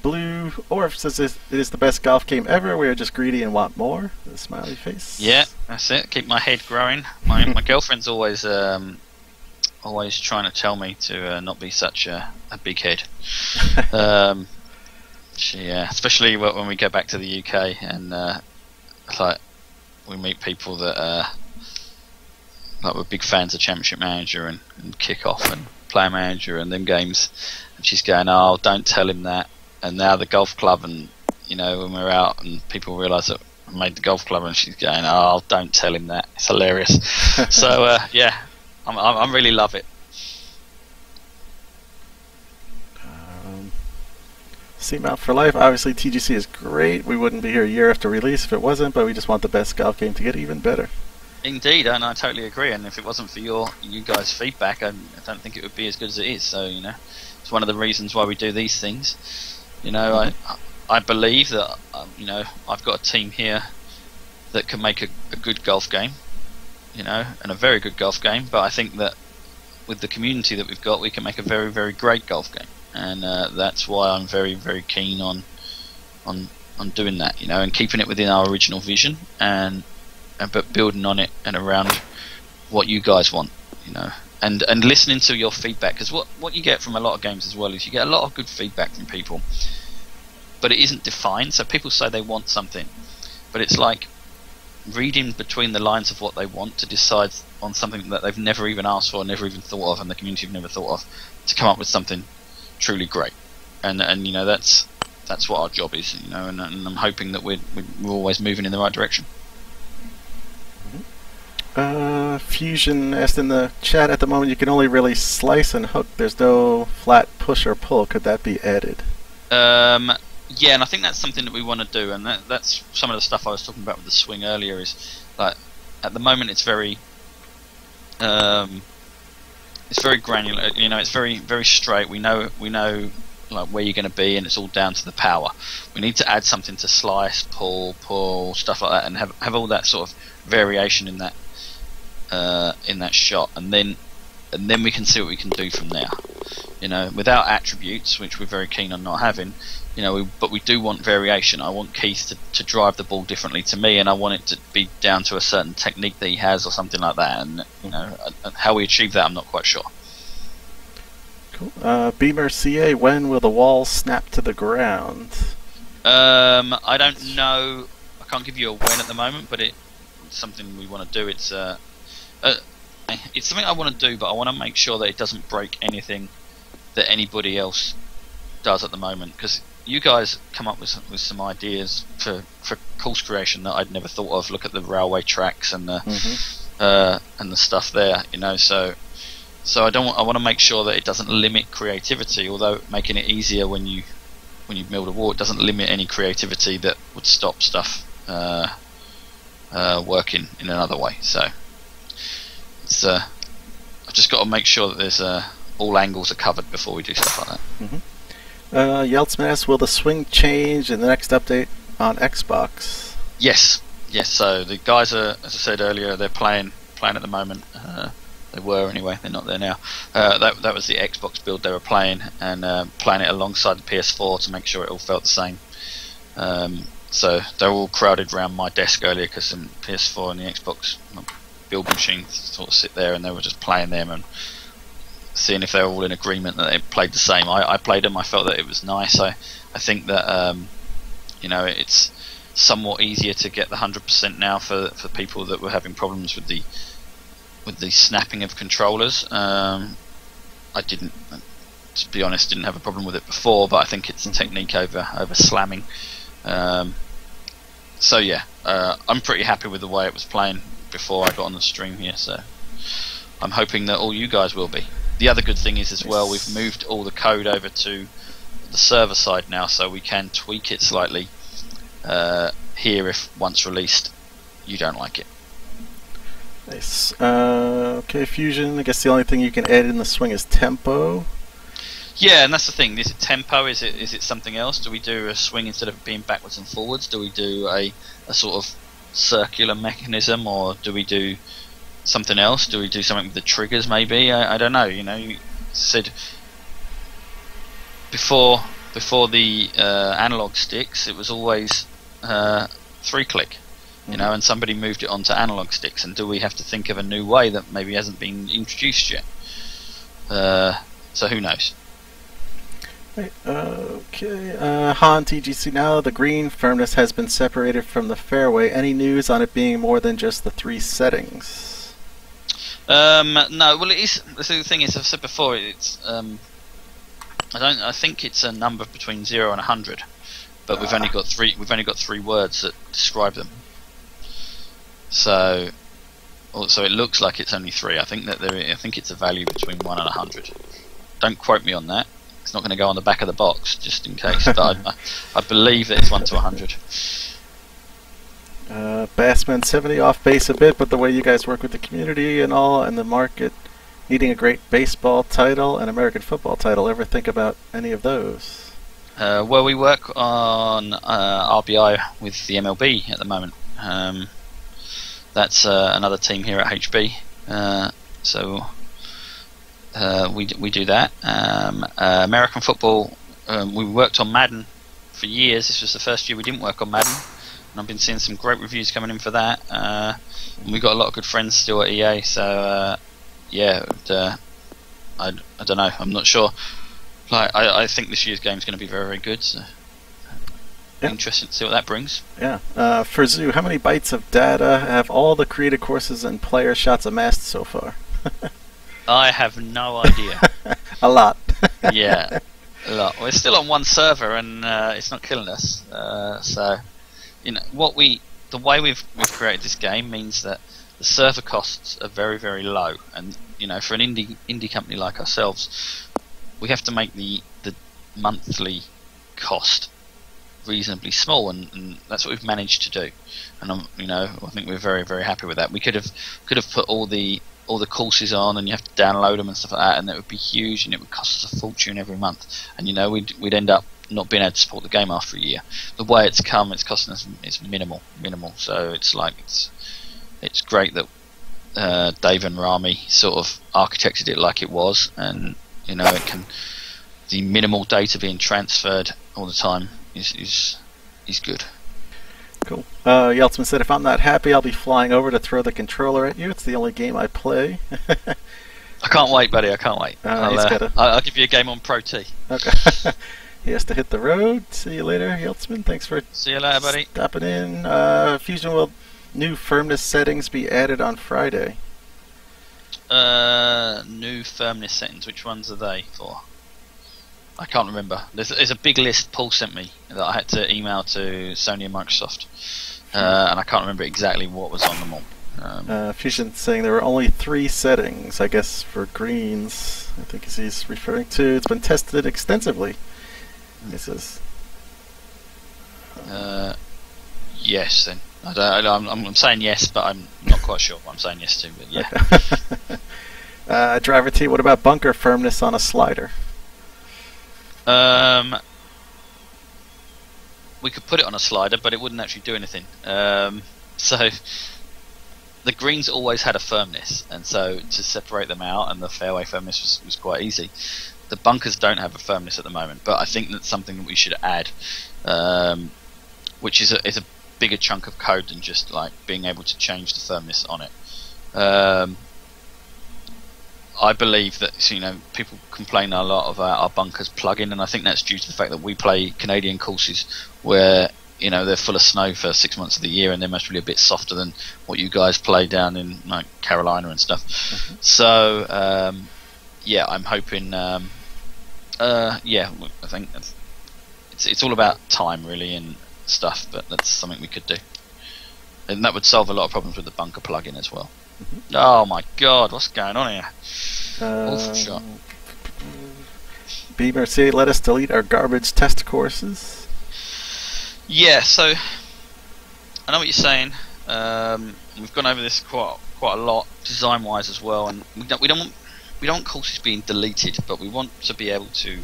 Blue Orf says it is the best golf game ever. We are just greedy and want more. The smiley face. Yeah, that's it. Keep my head growing. My girlfriend's always trying to tell me to not be such a big head. Especially when we go back to the UK and like we meet people that like we're big fans of Championship Manager and Kickoff and Player Manager and them games, and she's going, "Oh, don't tell him that." And now the golf club and you know, when we're out and people realise that I made the golf club, and she's going, "Oh, don't tell him that. It's hilarious." So yeah, I really love it. Seamount for life. Obviously, TGC is great. We wouldn't be here a year after release if it wasn't, but we just want the best golf game to get even better. Indeed, and I totally agree. And if it wasn't for you guys' feedback, I don't think it would be as good as it is. So, you know, it's one of the reasons why we do these things. You know, I believe that you know, I've got a team here that can make a good golf game, you know, and a very good golf game. But I think that with the community that we've got, we can make a very, very great golf game, and that's why I'm very, very keen on doing that, you know, and keeping it within our original vision, but building on it and around what you guys want, you know, and listening to your feedback, because what you get from a lot of games as well is you get a lot of good feedback from people, but it isn't defined. So people say they want something, but it's like reading between the lines of what they want to decide on something that they've never even asked for, never even thought of, and the community have never thought of, to come up with something truly great. And you know, that's what our job is, you know, and I'm hoping that we're always moving in the right direction. Fusion asked in the chat, at the moment you can only really slice and hook. There's no flat push or pull. Could that be added? Yeah, and I think that's something that we want to do, and that's some of the stuff I was talking about with the swing earlier. Is like, at the moment it's very granular. You know, it's very, very straight. We know like where you're going to be, and it's all down to the power. We need to add something to slice, pull, stuff like that, and have all that sort of variation in that shot, and then we can see what we can do from there. You know, without attributes, which we're very keen on not having. You know, but we do want variation. I want Keith to drive the ball differently to me, and I want it to be down to a certain technique that he has, or something like that. And you know, how we achieve that, I'm not quite sure. Cool. Beamer CA, when will the walls snap to the ground? I don't know. I can't give you a when at the moment, but it's something we want to do. It's something I want to do, but I want to make sure that it doesn't break anything that anybody else does at the moment, because you guys come up with some ideas for course creation that I'd never thought of. Look at the railway tracks and the stuff there, you know. So I want to make sure that it doesn't limit creativity, although making it easier when you build a wall, it doesn't limit any creativity that would stop stuff working in another way. So it's I've just got to make sure that there's all angles are covered before we do stuff like that. Yeltsman asks, will the swing change in the next update on Xbox? Yes. So the guys are, as I said earlier, they're playing at the moment. They were anyway. They're not there now. That was the Xbox build they were playing, and playing it alongside the PS4 to make sure it all felt the same. So they're all crowded around my desk earlier, because the PS4 and the Xbox build machine sort of sit there, and they were just playing them and seeing if they were all in agreement that they played the same. I played them. I felt that it was nice. I think that you know, it's somewhat easier to get the 100% now for people that were having problems with the snapping of controllers. I didn't, to be honest, didn't have a problem with it before, but I think it's technique over slamming. So yeah, I'm pretty happy with the way it was playing before I got on the stream here. So I'm hoping that all you guys will be. The other good thing is as well, we've moved all the code over to the server side now, so we can tweak it slightly here if once released you don't like it. Nice. Okay, Fusion, I guess the only thing you can add in the swing is tempo. Yeah, and that's the thing. Is it tempo? Is it something else? Do we do a swing instead of being backwards and forwards? Do we do a sort of circular mechanism, or do we do something else? Do we do something with the triggers maybe? I don't know. You know, you said before the analog sticks, it was always 3-click. You know, and somebody moved it onto analog sticks, and do we have to think of a new way that maybe hasn't been introduced yet? So who knows? Right, okay. Han TGC, now the green firmness has been separated from the fairway. Any news on it being more than just the 3 settings? No. Well, it is. The thing is, I've said before, it's I think it's a number between 0 and 100. but we've only got three. We've only got 3 words that describe them. So it looks like it's only 3. I think it's a value between 1 and 100. Don't quote me on that. It's not going to go on the back of the box, just in case. But I believe that it's 1 to 100. Bassman 70 off base a bit, but the way you guys work with the community and all, and the market, needing a great baseball title and American football title. Ever think about any of those? Well, we work on RBI with the MLB at the moment. That's another team here at HB. So we do that. American football, we worked on Madden for years. This was the first year we didn't work on Madden, and I've been seeing some great reviews coming in for that. And we've got a lot of good friends still at EA, so yeah, I don't know. I'm not sure. Like, I think this year's game is going to be very, very good. So interesting to see what that brings. Yeah. For Zoo, how many bytes of data have all the created courses and player shots amassed so far? I have no idea. A lot. Yeah, a lot. We're still on one server, and it's not killing us. So, the way we've created this game means that the server costs are very, very low, and for an indie company like ourselves, we have to make the monthly cost reasonably small, and that's what we've managed to do. And I think we're very, very happy with that. We could have put all the courses on, and you have to download them and stuff like that, and that would be huge, and it would cost us a fortune every month. And we'd end up not being able to support the game after a year. The way it's come, it's costing us minimal. So it's like it's great that Dave and Rami sort of architected it like it was, and the minimal data being transferred all the time is good. Cool. Yeltsman said, if I'm not happy, I'll be flying over to throw the controller at you. It's the only game I play. I can't wait, buddy. I can't wait. I'll give you a game on Pro T. Okay. He has to hit the road. See you later, Yeltsman. Thanks for see you later, buddy. Stopping in. Fusion will new firmness settings be added on Friday? New firmness settings. Which ones are they for? I can't remember. There's a big list Paul sent me that I had to email to Sony and Microsoft, and I can't remember exactly what was on them all. Fusion's saying there were only 3 settings, I guess, for greens. I think he's referring to. It's been tested extensively. He says. Yes, then. I'm saying yes, but I'm not quite sure what I'm saying yes to. But yeah. Okay. Driver T, what about bunker firmness on a slider? We could put it on a slider, but it wouldn't actually do anything. So the greens always had a firmness, and so to separate them out, and the fairway firmness was quite easy. The bunkers don't have a firmness at the moment, but I think that's something that we should add, which is a bigger chunk of code than just like being able to change the firmness on it. I believe that people complain a lot about our bunkers plug-in, and I think that's due to the fact that we play Canadian courses where they're full of snow for 6 months of the year, and they're mostly a bit softer than what you guys play down in like Carolina and stuff. Mm-hmm. So yeah, I'm hoping. Yeah, I think it's all about time really and stuff, but that's something we could do, and that would solve a lot of problems with the bunker plug-in as well. Mm-hmm. Oh my God, what's going on here? Awful shot. B Mercier, let us delete our garbage test courses. Yeah, so I know what you're saying. We've gone over this quite a lot, design-wise as well, and we don't want courses being deleted, but we want to be able to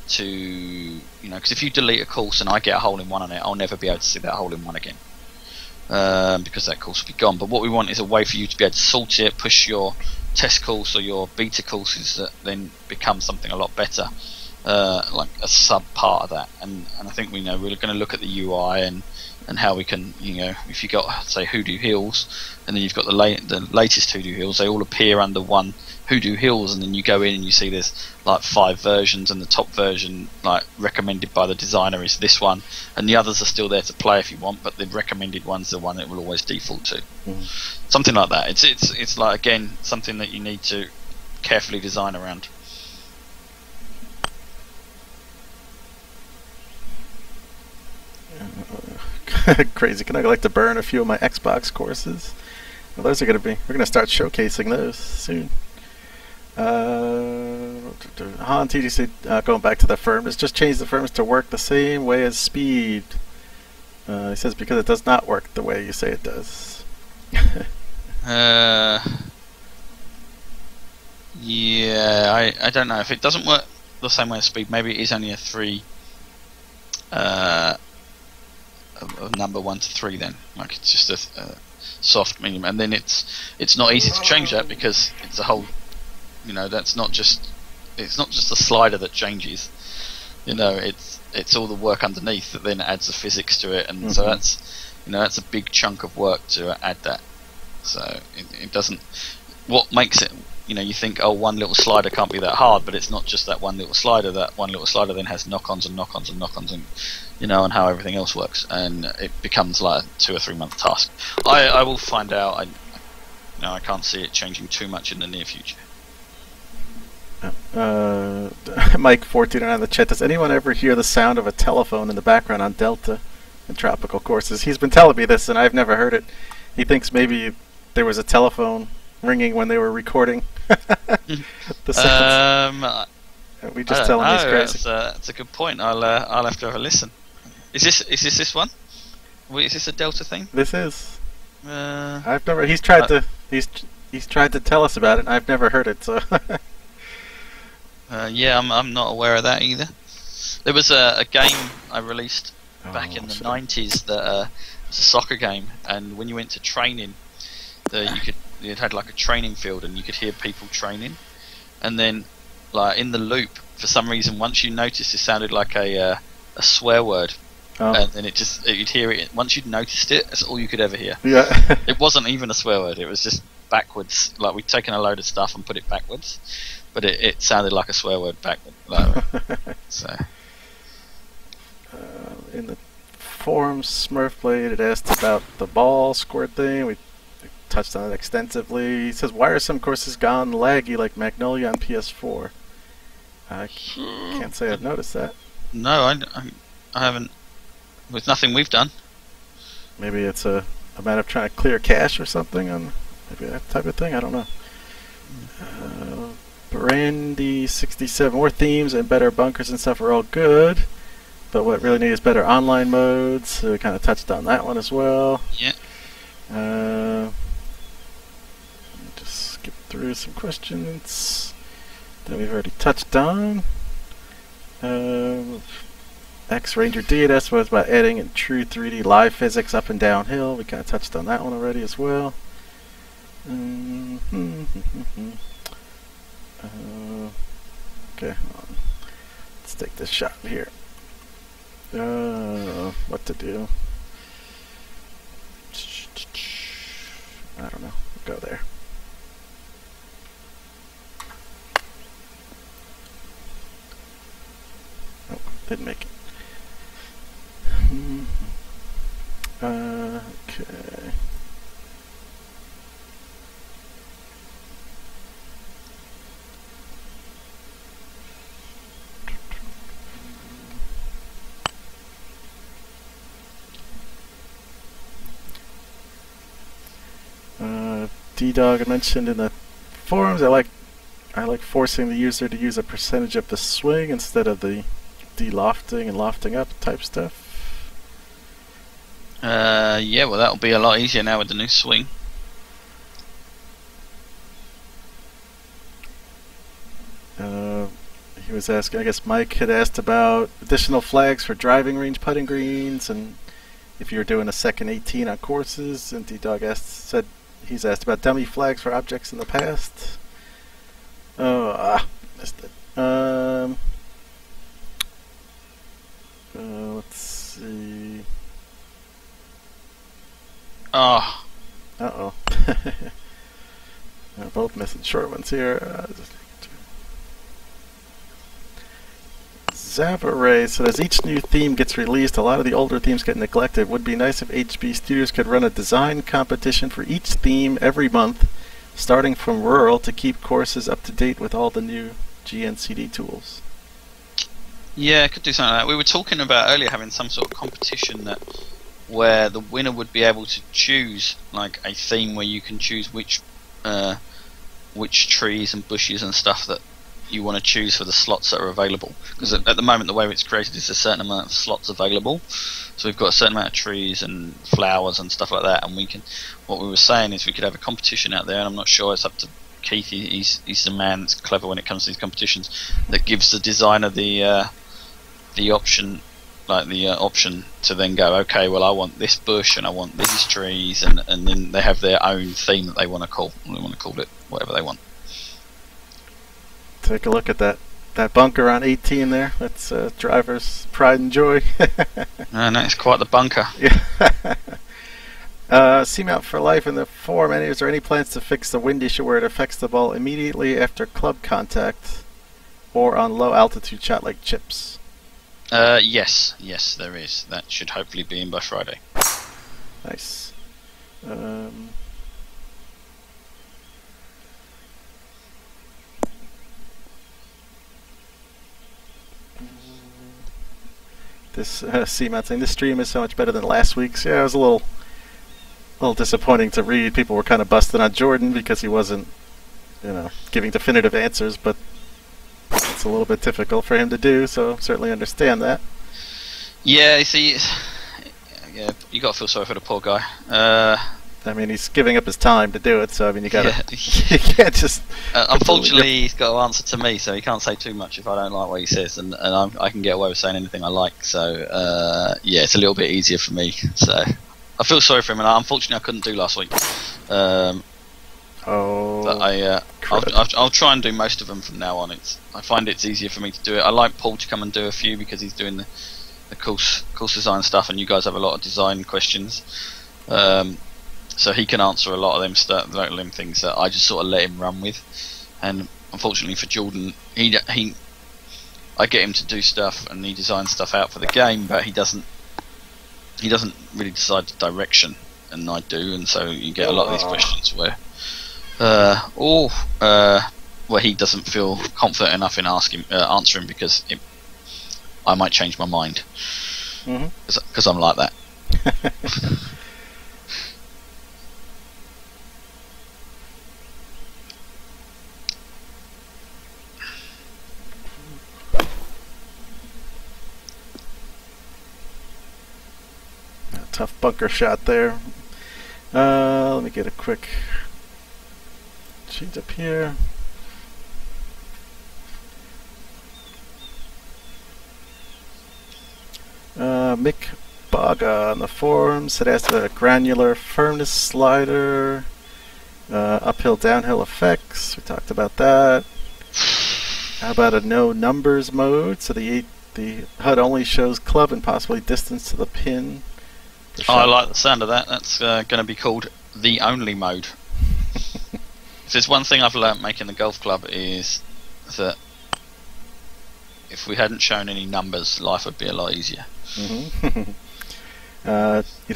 because if you delete a course and I get a hole in one on it, I'll never be able to see that hole in one again. Because that course will be gone. But what we want is a way for you to be able to sort it, push your test course or your beta courses that then become something a lot better, like a sub part of that. And I think we're going to look at the UI and how we can, if you got say Hoodoo Hills, and then you've got the latest Hoodoo Hills, they all appear under one Hoodoo Hills, and then you go in and you see there's like 5 versions, and the top version like recommended by the designer is this one, and the others are still there to play if you want, but the recommended one's the one that will always default to. Something like that. It's like, again, something that you need to carefully design around. Crazy. Can I like to burn a few of my Xbox courses? Well, those are we're gonna start showcasing those soon. Han TGC, going back to the firmness, just change the firmness to work the same way as speed. He says because it does not work the way you say it does. Yeah, I don't know. If it doesn't work the same way as speed, maybe it is only a 3 of number 1 to 3 then. Like it's just a soft medium, and then it's not easy to change that because it's a whole, you know, it's not just a slider that changes, you know, it's all the work underneath that then adds the physics to it, and so that's a big chunk of work to add that. So it doesn't, what makes it, you know, you think, oh, one little slider can't be that hard, but it's not just that one little slider. That one little slider then has knock-ons and knock-ons and knock-ons, and you know, and how everything else works, and it becomes like a 2 or 3 month task. I will find out. I can't see it changing too much in the near future. Mike 14 on the chat. Does anyone ever hear the sound of a telephone in the background on Delta and tropical courses? He's been telling me this, and I've never heard it. He thinks maybe there was a telephone ringing when they were recording the sounds. We just tell him he's crazy. That's a good point. I'll have to have a listen. Is this one? Is this a Delta thing? This is. I've never. He's tried to tell us about it, and I've never heard it. So. Yeah, I'm not aware of that either. There was a game I released back in the 90s that was a soccer game, and when you went to training, it had like a training field, and you could hear people training, and then like in the loop, for some reason, once you noticed, it sounded like a swear word, and then you'd hear it. Once you'd noticed it, that's all you could ever hear. Yeah. It wasn't even a swear word; it was just backwards. Like we'd taken a load of stuff and put it backwards, but it sounded like a swear word backward. So. In the forums, Smurfblade had asked about the ball squirt thing. We touched on it extensively. He says, why are some courses gone laggy like Magnolia on PS4? I can't say I've noticed that. No, I haven't. With nothing we've done. Maybe it's a matter of trying to clear cache or something, on maybe that type of thing. I don't know. Brandy 67, more themes and better bunkers and stuff are all good, but what really need is better online modes. So we kind of touched on that one as well. Yeah. Just skip through some questions that we've already touched on. X Ranger D had asked was about adding in true 3D live physics up and downhill. We kind of touched on that one already as well. Okay, let's take this shot here. What to do? I don't know. We'll go there. Oh, didn't make it. Okay. D-Dog, I mentioned in the forums, I like forcing the user to use a percentage of the swing instead of the de-lofting and lofting up type stuff. Yeah, well that'll be a lot easier now with the new swing. He was asking, I guess Mike had asked about additional flags for driving range putting greens, and if you were doing a second 18 on courses, and D-Dog said he's asked about dummy flags for objects in the past. Missed it. Let's see. Oh. Uh-oh. Both missing short ones here. Zavaray said, as each new theme gets released, a lot of the older themes get neglected. It would be nice if HB Studios could run a design competition for each theme every month, starting from rural, to keep courses up to date with all the new GNCD tools. Yeah, could do something like that. We were talking about earlier having some sort of competition where the winner would be able to choose like a theme where you can choose which trees and bushes and stuff that you want to choose for the slots that are available. Because at the moment the way it's created is a certain amount of slots available. So we've got a certain amount of trees and flowers and stuff like that, and what we were saying is we could have a competition out there, and I'm not sure, it's up to Keith. He's the man that's clever when it comes to these competitions, that gives the designer the option, like the option to then go, okay, well I want this bush and I want these trees, and then they have their own theme that they want to call. They want to call it whatever they want. Take a look at that bunker on 18 there. That's driver's pride and joy. No, it's quite the bunker. Yeah. Seamount for life in the forum. Is there any plans to fix the wind issue where it affects the ball immediately after club contact, or on low altitude shot like chips? Yes, there is. That should hopefully be in by Friday. Nice. This Seamount thing. This stream is so much better than last week's. Yeah, it was a little disappointing to read. People were kind of busting on Jordan because he wasn't, giving definitive answers, but it's a little bit difficult for him to do, so certainly understand that. Yeah, you see, yeah, you got to feel sorry for the poor guy. I mean, he's giving up his time to do it, so I mean, you gotta, you can't just. Unfortunately, he's got to answer to me, so he can't say too much if I don't like what he says, and I can get away with saying anything I like. So yeah, it's a little bit easier for me. So I feel sorry for him, and unfortunately, I couldn't do last week. But I'll try and do most of them from now on. I find it's easier for me to do it. I like Paul to come and do a few because he's doing the course design stuff, and you guys have a lot of design questions. So he can answer a lot of them things that I just sort of let him run with. And unfortunately for Jordan, I get him to do stuff and he designs stuff out for the game, but he doesn't really decide the direction, and I do, and so you get a lot of these questions where he doesn't feel confident enough in answering because I might change my mind, because I'm like that. Tough bunker shot there. Let me get a quick change up here. Mick Baga on the forums had asked about a granular firmness slider, uphill downhill effects. We talked about that. How about a no numbers mode, so the HUD only shows club and possibly distance to the pin. I like the sound of that. That's going to be called the only mode. If there's one thing I've learnt making the golf club is that if we hadn't shown any numbers, life would be a lot easier. You'd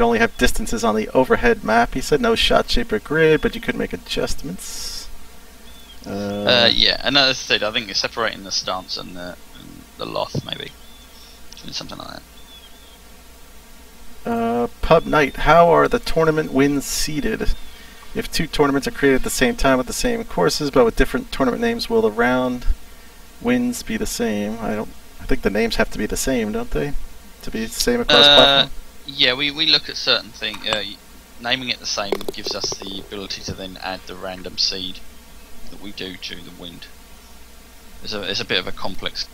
only have distances on the overhead map. He said no shot shape or grid, but you could make adjustments. Yeah, and as I said, I think you're separating the stance and the loft, maybe. Doing something like that. Pub Night, how are the tournament wins seeded? If two tournaments are created at the same time with the same courses but with different tournament names, will the round wins be the same? I think the names have to be the same, don't they? To be the same across platform? Yeah, we look at certain things. Naming it the same gives us the ability to then add the random seed that we do to the wind. There's a bit of a complex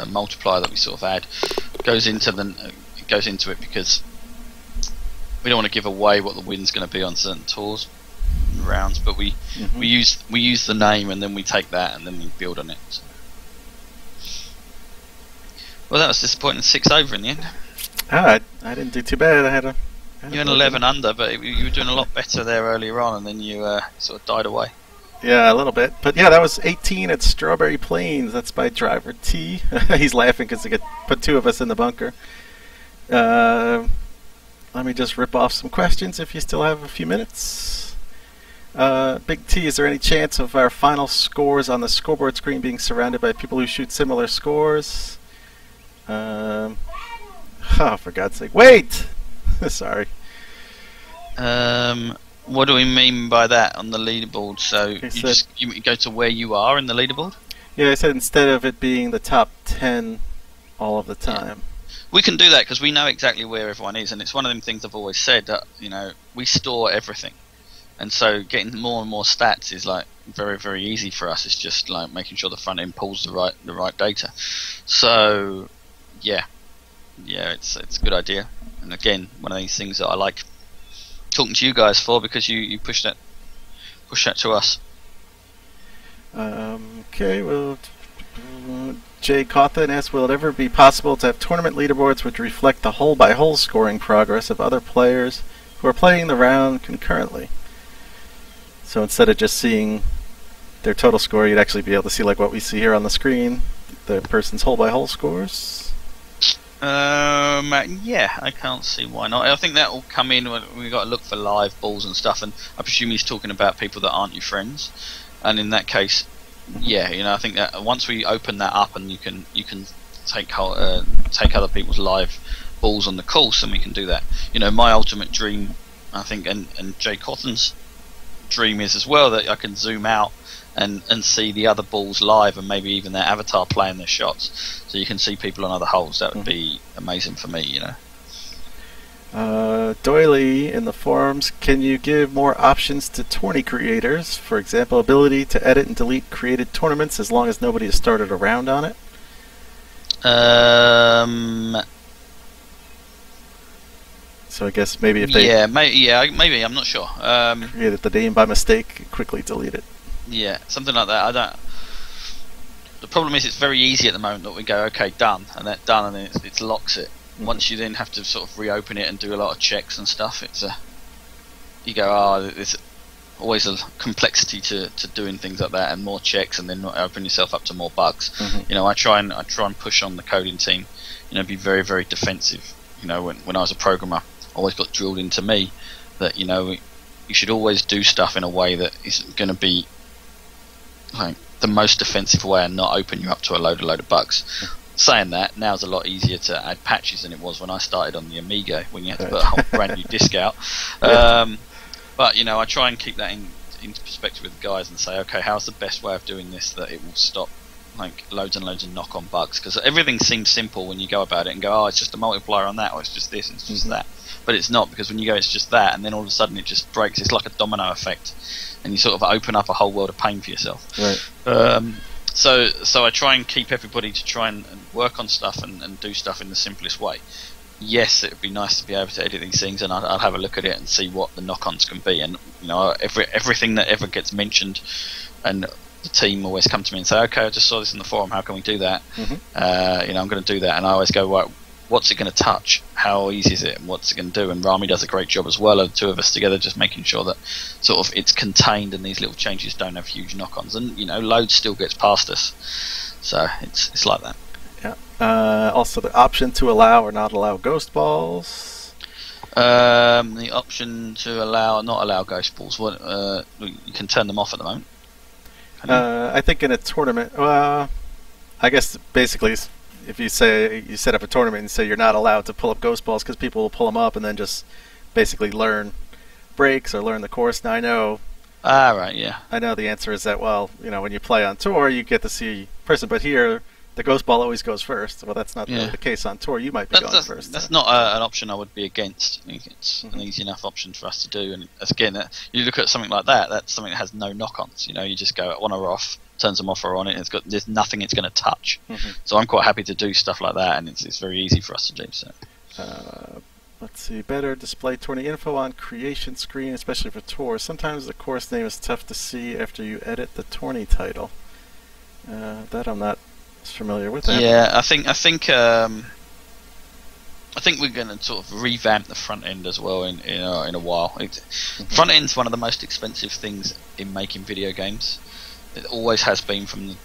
multiplier that we sort of add. Goes into it because we don't want to give away what the wind's going to be on certain tours and rounds, but we use the name and then we take that and then we build on it. So. Well, that was disappointing. 6 over in the end. I didn't do too bad. You went 11 under, but you were doing a lot better there earlier on, and then you sort of died away. Yeah, a little bit. But yeah, that was 18 at Strawberry Plains. That's by Driver T. He's laughing because they put 2 of us in the bunker. Let me just rip off some questions if you still have a few minutes. Big T, is there any chance of our final scores on the scoreboard screen being surrounded by people who shoot similar scores? Oh, for God's sake. Wait! Sorry. What do we mean by that on the leaderboard? So you go to where you are in the leaderboard? Yeah, I said instead of it being the top 10 all of the time. Yeah. We can do that because we know exactly where everyone is, and it's one of them things I've always said that we store everything, and so getting more and more stats is like very, very easy for us. It's just like making sure the front end pulls the right data. So yeah, it's a good idea, and again, one of these things that I like talking to you guys for, because you push that to us. Okay, well, Jay Cawthon asks, will it ever be possible to have tournament leaderboards which reflect the hole-by-hole scoring progress of other players who are playing the round concurrently? So instead of just seeing their total score, you'd actually be able to see like what we see here on the screen, the person's hole-by-hole scores? Yeah, I can't see why not. I think that will come in when we got to look for live balls and stuff, and I presume he's talking about people that aren't your friends. And in that case, yeah, I think that once we open that up and you can take other people's live balls on the course, and we can do that. My ultimate dream, I think, and Jay Cawthon's dream is as well, that I can zoom out and see the other balls live, and maybe even their avatar playing their shots, so you can see people on other holes. That would be amazing for me, Doily in the forums, can you give more options to tourney creators? For example, ability to edit and delete created tournaments as long as nobody has started a round on it? So I guess maybe if they maybe I'm not sure. Created the name by mistake, quickly delete it. Yeah, something like that. The problem is it's very easy at the moment that we go, okay, done, and then it locks it. Once you then have to sort of reopen it and do a lot of checks and stuff, you go, there's always a complexity to doing things like that, and more checks, and then not open yourself up to more bugs. I try and push on the coding team, be very, very defensive. When I was a programmer, always got drilled into me that you should always do stuff in a way that isn't going to be like the most defensive way and not open you up to a load of bugs. Saying that, now it's a lot easier to add patches than it was when I started on the Amiga, when you had to put a whole brand new disk out. But I try and keep that in perspective with the guys and say, okay, how's the best way of doing this that it will stop like loads and loads of knock-on bugs? Because everything seems simple when you go about it and go, it's just a multiplier on that, or it's just this, and it's just that. But it's not, because when you go, it's just that, and then all of a sudden it just breaks. It's like a domino effect, and you sort of open up a whole world of pain for yourself. Right. So I try and keep everybody to try and work on stuff and do stuff in the simplest way. Yes, it would be nice to be able to edit these things, and I'll have a look at it and see what the knock-ons can be. And everything that ever gets mentioned, and the team always come to me and say, okay, I just saw this in the forum, how can we do that? I'm going to do that, and I always go, right, what's it going to touch? How easy is it? And what's it going to do? And Rami does a great job as well, of the two of us together, just making sure that sort of it's contained and these little changes don't have huge knock-ons. And load still gets past us, so it's like that. Yeah. Also, the option to allow or not allow ghost balls. The option to allow or not allow ghost balls. What you can turn them off at the moment. I think in a tournament, I guess basically, if you say you set up a tournament and say you're not allowed to pull up ghost balls because people will pull them up and then just basically learn breaks or learn the course. Now I know. Right, yeah. I know the answer is that, well, when you play on tour, you get to see person, but here the ghost ball always goes first. Well, that's not really the case on tour. You might be going first. That's not an option I would be against. I think it's an easy enough option for us to do. And again, you look at something like that. That's something that has no knock-ons. You just go on or off, turns them off or on it. And there's nothing it's going to touch. So I'm quite happy to do stuff like that, and it's very easy for us to do. So. Let's see. Better display tourney info on creation screen, especially for tours. Sometimes the course name is tough to see after you edit the tourney title. That I'm not familiar with. That. Yeah, I think we're going to sort of revamp the front end as well in a while. Front end's one of the most expensive things in making video games. It always has been from the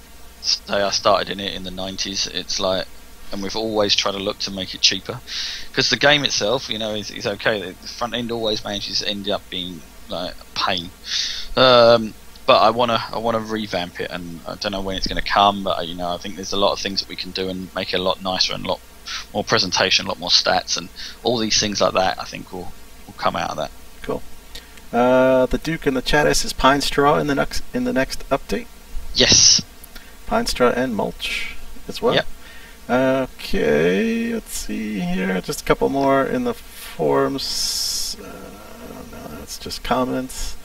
day I started in it in the 90s. It's like, and we've always tried to look to make it cheaper, because the game itself, is okay. The front end always manages to end up being like a pain. But I wanna revamp it, and I don't know when it's going to come. But I think there's a lot of things that we can do and make it a lot nicer and a lot more presentation, a lot more stats, and all these things like that. I think will come out of that. Cool. The Duke in the chat says Pine Straw in the next update. Yes. Pine Straw and Mulch as well. Yep. Okay, let's see here. Just a couple more in the forums. No, that's just comments.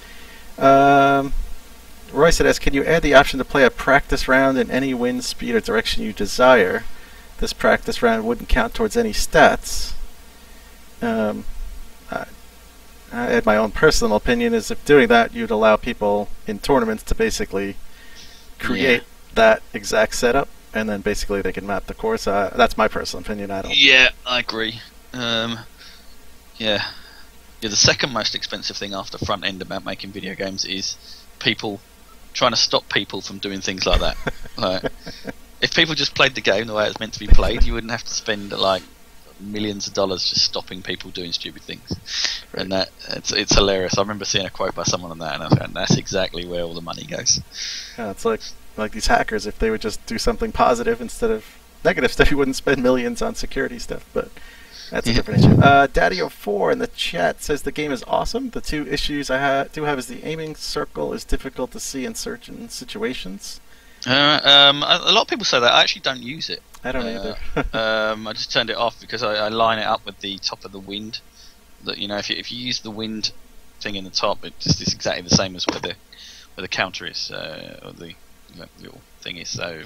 Roy said, can you add the option to play a practice round in any wind, speed, or direction you desire? This practice round wouldn't count towards any stats. I had my own personal opinion is if doing that, you'd allow people in tournaments to basically create that exact setup, and then basically they can map the course. That's my personal opinion. I don't. Yeah, I agree. The second most expensive thing after front end about making video games is people trying to stop people from doing things like that. Like, if people just played the game the way it was meant to be played, you wouldn't have to spend like millions of dollars just stopping people doing stupid things. Right. And it's hilarious. I remember seeing a quote by someone on that, and I was going, "That's exactly where all the money goes." Yeah, it's like these hackers. If they would just do something positive instead of negative stuff, you wouldn't spend millions on security stuff. But that's a different issue. Daddy04 in the chat says the game is awesome. The two issues I do have is the aiming circle is difficult to see in certain situations. A lot of people say that. I actually don't use it. I don't either. I just turned it off because I line it up with the top of the wind. That if you use the wind thing in the top, it just is exactly the same as where the counter is, or the little thing is. So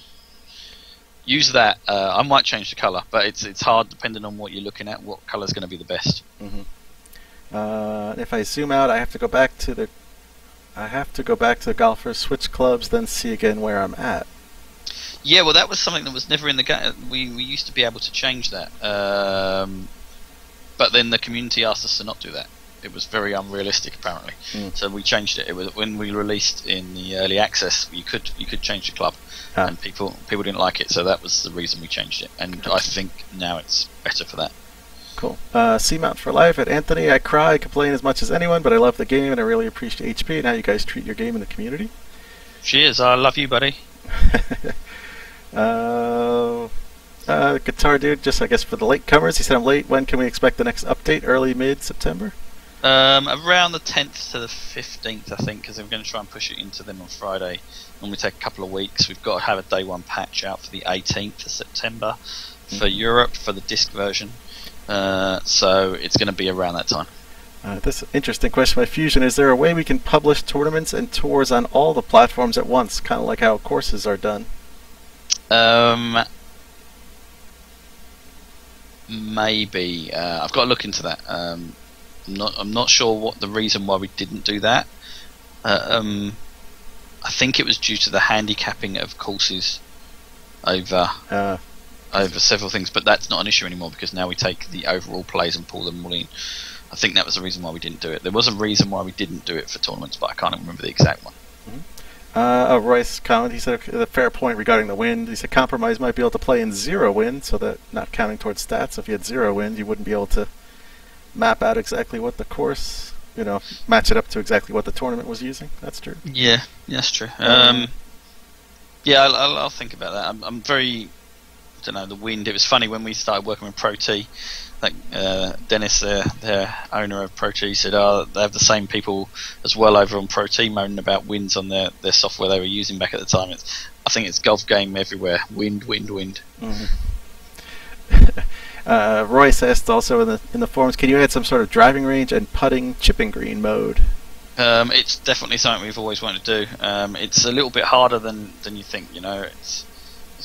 use that. I might change the color, but it's hard depending on what you're looking at. What color is going to be the best? Mm-hmm. If I zoom out, I have to go back to the golfers switch clubs, then see again where I'm at. Yeah, well, that was something that was never in the game. We used to be able to change that, but then the community asked us to not do that. It was very unrealistic, apparently. So we changed it. It was when we released in the early access. You could change the club, and people didn't like it. So that was the reason we changed it. And I think now it's better for that. Cool. Seamount for life at Anthony. I cry, complain as much as anyone, but I love the game and I really appreciate HP and how you guys treat your game in the community. Cheers. I love you, buddy. Guitar Dude, just I guess for the latecomers, he said I'm late. When can we expect the next update? Early, mid-September? Around the 10th to the 15th, I think, because we're going to try and push it into them on Friday. Normally take a couple of weeks. We've got to have a day one patch out for the 18th of September for Europe for the disc version. So it's going to be around that time. This is an interesting question by Fusion. Is there a way we can publish tournaments and tours on all the platforms at once, kind of like how courses are done? Maybe. I've got to look into that. I'm not sure what the reason why we didn't do that. I think it was due to the handicapping of courses over several things, but that's not an issue anymore because now we take the overall plays and pull them all in. I think that was the reason why we didn't do it. There was a reason why we didn't do it for tournaments, but I can't remember the exact one. Royce comment, he said a fair point regarding the wind. He said Compromise might be able to play in 0 wind, so that not counting towards stats. So if you had 0 wind, you wouldn't be able to map out exactly what the course, match it up to exactly what the tournament was using. That's true. Yeah, that's true. I'll think about that. I'm very, I don't know, the wind. It was funny when we started working with Pro T. Like Dennis, their owner of Pro T, said, they have the same people as well over on Pro T moaning about winds on their software they were using back at the time. I think it's golf game everywhere. Wind. Mm-hmm. Royce asked also in the forums, can you add some sort of driving range and putting chipping green mode? It's definitely something we've always wanted to do. It's a little bit harder than you think. It's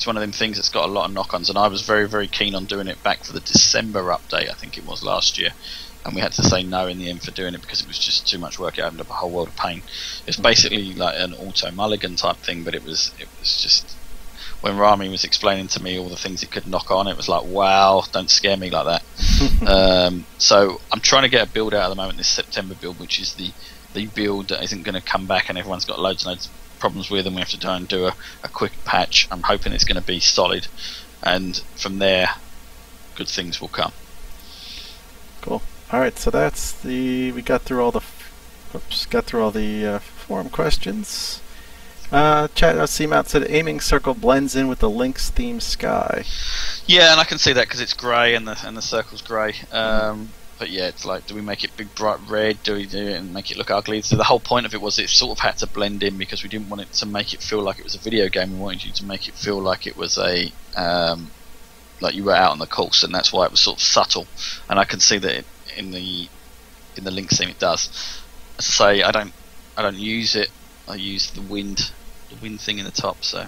one of them things that's got a lot of knock-ons, and I was very, very keen on doing it back for the December update, I think it was last year, and we had to say no in the end for doing it because it was just too much work. It opened up a whole world of pain. It's basically like an auto mulligan type thing, but it was just, when Rami was explaining to me all the things it could knock on, it was like, wow, don't scare me like that. So I'm trying to get a build out at the moment, this September build, which is the build that isn't going to come back and everyone's got loads and loads of problems with, and we have to try and do a quick patch. I'm hoping it's going to be solid, and from there good things will come. Cool. Alright, so that's we got through all the Oops, got through all the forum questions. Chat CMOUT said aiming circle blends in with the Lynx theme sky. Yeah, and I can see that because it's grey and the circle's grey. But yeah, it's like, do we make it big bright red? Do we do it and make it look ugly? So the whole point of it was it sort of had to blend in because we didn't want it to make it feel like it was a video game. We wanted you to make it feel like it was a like you were out on the course, and that's why it was sort of subtle. And I can see that in the Lynx theme it does. As I say, I don't use it. I use the wind thing in the top, so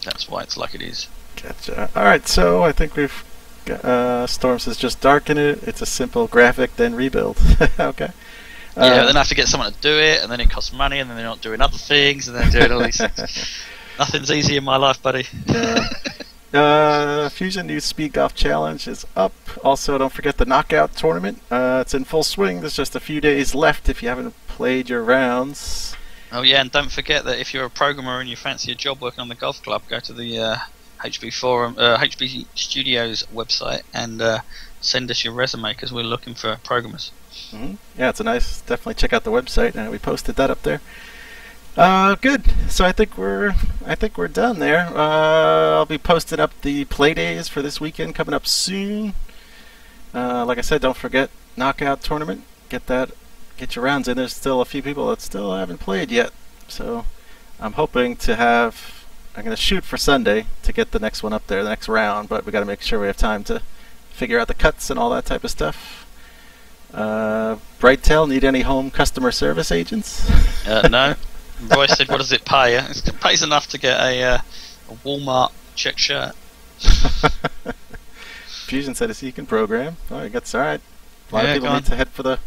that's why it's like it is. Gotcha. All right, so I think we've. Storm says just darken it. It's a simple graphic, then rebuild. Okay. Yeah, then I have to get someone to do it, and then it costs money, and then they're not doing other things, and then doing all these things. Nothing's easy in my life, buddy. Fusion News Speed Golf Challenge is up. Also, don't forget the Knockout Tournament. It's in full swing. There's just a few days left if you haven't played your rounds. Oh yeah, and don't forget that if you're a programmer and you fancy a job working on the golf club, go to the HB Forum, HB Studios website and send us your resume because we're looking for programmers. Yeah, it's a nice. Definitely check out the website, and we posted that up there. Good. So I think we're done there. I'll be posting up the play days for this weekend coming up soon. Like I said, don't forget Knockout Tournament. Get your rounds in. There's still a few people that still haven't played yet, so I'm hoping to have. I'm going to shoot for Sunday to get the next one up there, the next round, but we got to make sure we have time to figure out the cuts and all that type of stuff. Brighttail, need any home customer service agents? No. Roy said, what does it pay? It pays enough to get a Walmart check shirt. Fusion said he can program. Oh, that's all right. A lot of people need to head for the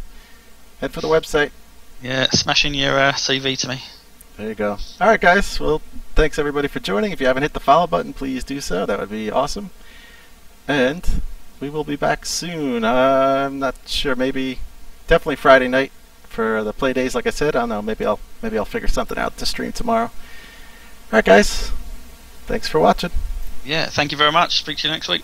website. Yeah, smash in your CV to me. There you go. All right, guys. Well, thanks everybody for joining. If you haven't hit the follow button, please do so. That would be awesome. And we will be back soon. I'm not sure. Definitely Friday night for the play days. Like I said, I don't know. Maybe I'll figure something out to stream tomorrow. All right, guys. Thanks for watching. Yeah. Thank you very much. Speak to you next week.